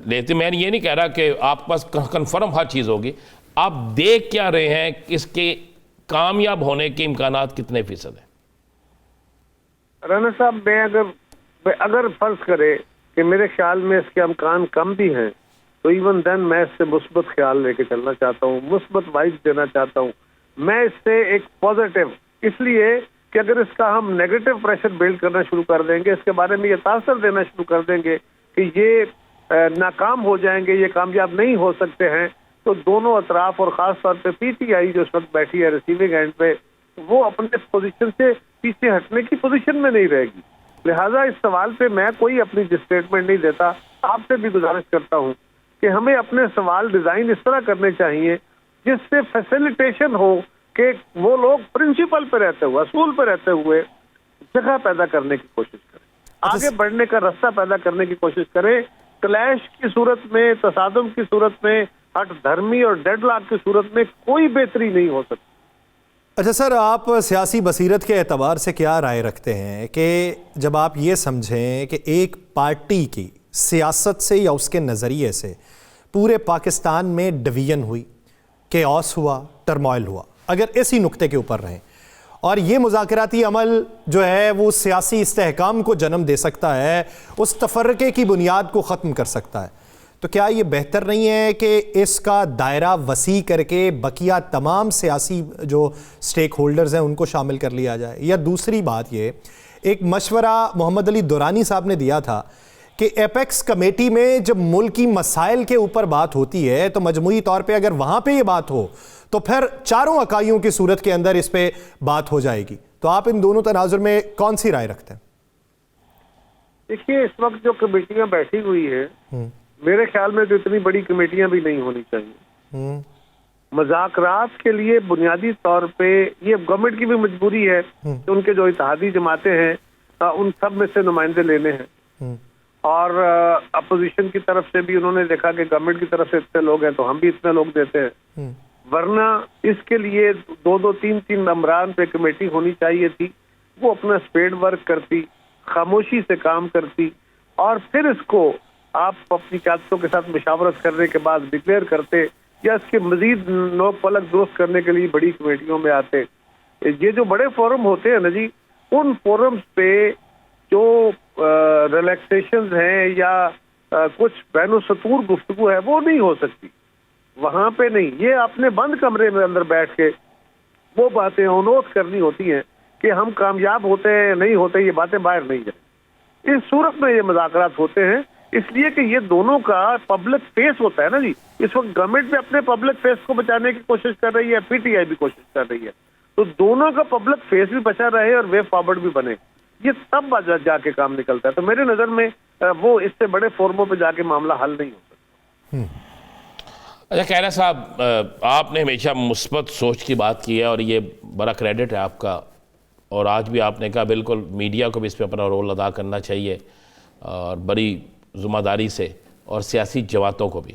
لیتے, میں یہ نہیں کہہ رہا کہ آپ کے پاس کنفرم ہر چیز ہوگی, آپ دیکھ کیا رہے ہیں, اس کے کامیاب ہونے کے امکانات کتنے فیصد ہیں؟ رانا صاحب میں اگر فرض کرے کہ میرے خیال میں اس کے امکان کم بھی ہیں تو ایون دین میں اس سے مثبت خیال لے کے چلنا چاہتا ہوں, مثبت وائب دینا چاہتا ہوں. میں اس سے ایک پازیٹیو, اس لیے کہ اگر اس کا ہم نیگیٹو پریشر بلڈ کرنا شروع کر دیں گے, اس کے بارے میں یہ تاثر دینا شروع کر دیں گے کہ یہ ناکام ہو جائیں گے, یہ کامیاب نہیں ہو سکتے ہیں, تو دونوں اطراف اور خاص طور پہ پی ٹی آئی جو اس وقت بیٹھی ہے ریسیونگ اینڈ پہ, وہ اپنے پوزیشن سے پیچھے ہٹنے کی پوزیشن میں نہیں رہے گی. لہٰذا اس سوال پہ میں کوئی اپنی اسٹیٹمنٹ نہیں دیتا. آپ سے بھی گزارش کرتا ہوں کہ ہمیں اپنے سوال ڈیزائن اس طرح کرنے چاہیے جس سے فیسیلیٹیشن ہو کہ وہ لوگ پرنسپل پہ رہتے ہوئے, اصول پہ رہتے ہوئے جگہ پیدا کرنے کی کوشش کریں, آگے بڑھنے کا راستہ پیدا کرنے کی کوشش کریں. کلیش کی صورت میں, تصادم کی صورت میں, ہٹ دھرمی اور ڈیڈ لاک کی صورت میں کوئی بہتری نہیں ہو سکتی. اچھا سر, آپ سیاسی بصیرت کے اعتبار سے کیا رائے رکھتے ہیں کہ جب آپ یہ سمجھیں کہ ایک پارٹی کی سیاست سے یا اس کے نظریے سے پورے پاکستان میں ڈویژن ہوئی, کیوس ہوا, ٹرموائل ہوا, اگر اسی نقطے کے اوپر رہیں اور یہ مذاکراتی عمل جو ہے وہ سیاسی استحکام کو جنم دے سکتا ہے, اس تفرقے کی بنیاد کو ختم کر سکتا ہے, تو کیا یہ بہتر نہیں ہے کہ اس کا دائرہ وسیع کر کے بقیہ تمام سیاسی جو سٹیک ہولڈرز ہیں ان کو شامل کر لیا جائے؟ یا دوسری بات یہ, ایک مشورہ محمد علی دورانی صاحب نے دیا تھا کہ ایپیکس کمیٹی میں جب ملکی مسائل کے اوپر بات ہوتی ہے تو مجموعی طور پہ اگر وہاں پہ یہ بات ہو تو پھر چاروں اکائیوں کی صورت کے اندر اس پہ بات ہو جائے گی. تو آپ ان دونوں تناظر میں کون سی رائے رکھتے ہیں؟ دیکھیے, اس وقت جو کمیٹیاں بیٹھی ہوئی ہیں میرے خیال میں تو اتنی بڑی کمیٹیاں بھی نہیں ہونی چاہیے. مذاکرات کے لیے بنیادی طور پہ یہ گورنمنٹ کی بھی مجبوری ہے کہ ان کے جو اتحادی جماعتیں ہیں ان سب میں سے نمائندے لینے ہیں, اور اپوزیشن کی طرف سے بھی انہوں نے دیکھا کہ گورنمنٹ کی طرف سے اتنے لوگ ہیں تو ہم بھی اتنے لوگ دیتے ہیں, ورنہ اس کے لیے 2-3 ممبران پہ کمیٹی ہونی چاہیے تھی. وہ اپنا اسپیڈ ورک کرتی, خاموشی سے کام کرتی, اور پھر اس کو آپ اپنی قیادتوں کے ساتھ مشاورت کرنے کے بعد ڈکلیئر کرتے, یا اس کے مزید نوک پلک درست کرنے کے لیے بڑی کمیٹیوں میں آتے. یہ جو بڑے فورم ہوتے ہیں نا جی, ان فورمز پہ جو ریلیکسیشنز ہیں یا کچھ بین السطور گفتگو ہے وہ نہیں ہو سکتی وہاں پہ. نہیں, یہ اپنے بند کمرے میں اندر بیٹھ کے وہ باتیں نوٹ کرنی ہوتی ہیں کہ ہم کامیاب ہوتے ہیں نہیں ہوتے, یہ باتیں باہر نہیں جائیں. اس صورت میں یہ مذاکرات ہوتے ہیں, اس لیے کہ یہ دونوں کا پبلک فیس ہوتا ہے نا جی. اس وقت گورنمنٹ بھی اپنے پبلک فیس کو بچانے کی کوشش کر رہی ہے, پی ٹی آئی بھی کوشش کر رہی ہے, تو دونوں کا پبلک فیس بھی بچا رہے اور وے فارورڈ بھی بنے, یہ تب جا کے کام نکلتا ہے. تو میرے نظر میں وہ اس سے بڑے فورموں پہ جا کے معاملہ حل نہیں ہو سکتا. اچھا خیرہ صاحب, آپ نے ہمیشہ مثبت سوچ کی بات کی ہے اور یہ بڑا کریڈٹ ہے آپ کا, اور آج بھی آپ نے کہا بالکل میڈیا کو بھی اس پہ اپنا رول ادا کرنا چاہیے اور بڑی ذمہ داری سے, اور سیاسی جماعتوں کو بھی.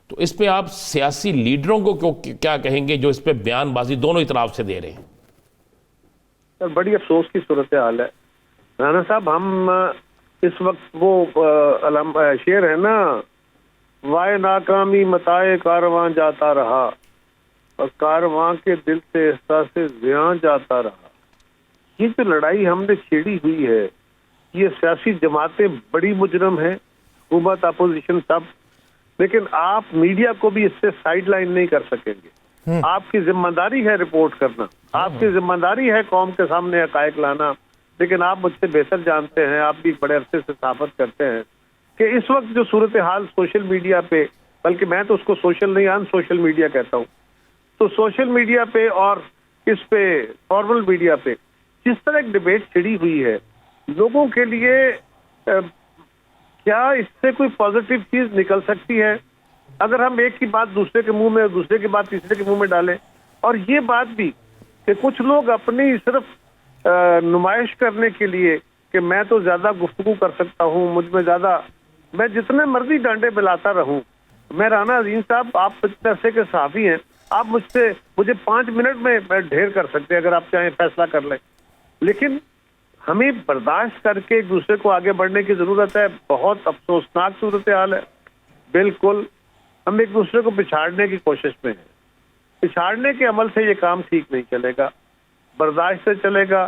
تو اس پہ آپ سیاسی لیڈروں کو کیا کہیں گے جو اس پہ بیان بازی دونوں اطراف سے دے رہے ہیں؟ سر بڑی افسوس کی صورتحال ہے رانا صاحب. ہم اس وقت وہ شعر ہے نا, وائے ناکامی متائے کارواں جاتا رہا اور کارواں کے دل سے احساس زیاں جاتا رہا. یہ جو لڑائی ہم نے چھیڑی ہوئی ہے, یہ سیاسی جماعتیں بڑی مجرم ہیں, حکومت اپوزیشن سب, لیکن آپ میڈیا کو بھی اس سے سائیڈ لائن نہیں کر سکیں گے. آپ کی ذمہ داری ہے رپورٹ کرنا, آپ کی ذمہ داری ہے قوم کے سامنے حقائق لانا, لیکن آپ مجھ سے بہتر جانتے ہیں, آپ بھی بڑے عرصے سے صحافت کرتے ہیں کہ اس وقت جو صورتحال سوشل میڈیا پہ, بلکہ میں تو اس کو سوشل نہیں ان سوشل میڈیا کہتا ہوں, تو سوشل میڈیا پہ اور اس پہ فارمل میڈیا پہ جس طرح ایک ڈیبیٹ چھڑی ہوئی ہے, لوگوں کے لیے کیا اس سے کوئی پازیٹیو چیز نکل سکتی ہے اگر ہم ایک کی بات دوسرے کے منہ میں, دوسرے کی بات تیسرے کے منہ میں ڈالیں؟ اور یہ بات بھی کہ کچھ لوگ اپنی صرف نمائش کرنے کے لیے کہ میں تو زیادہ گفتگو کر سکتا ہوں, مجھ میں زیادہ, میں جتنے مرضی ڈانڈے بلاتا رہوں. میں رانا عظیم صاحب, آپ اتنے عرصے کے صحافی ہیں, آپ مجھے 5 منٹ میں ڈھیر کر سکتے ہیں اگر آپ چاہیں, فیصلہ کر لیں. لیکن ہمیں برداشت کر کے ایک دوسرے کو آگے بڑھنے کی ضرورت ہے. بہت افسوسناک صورتحال ہے. بالکل ہم ایک دوسرے کو پچھاڑنے کی کوشش میں ہیں. پچھاڑنے کے عمل سے یہ کام ٹھیک نہیں چلے گا. برداشت سے چلے گا,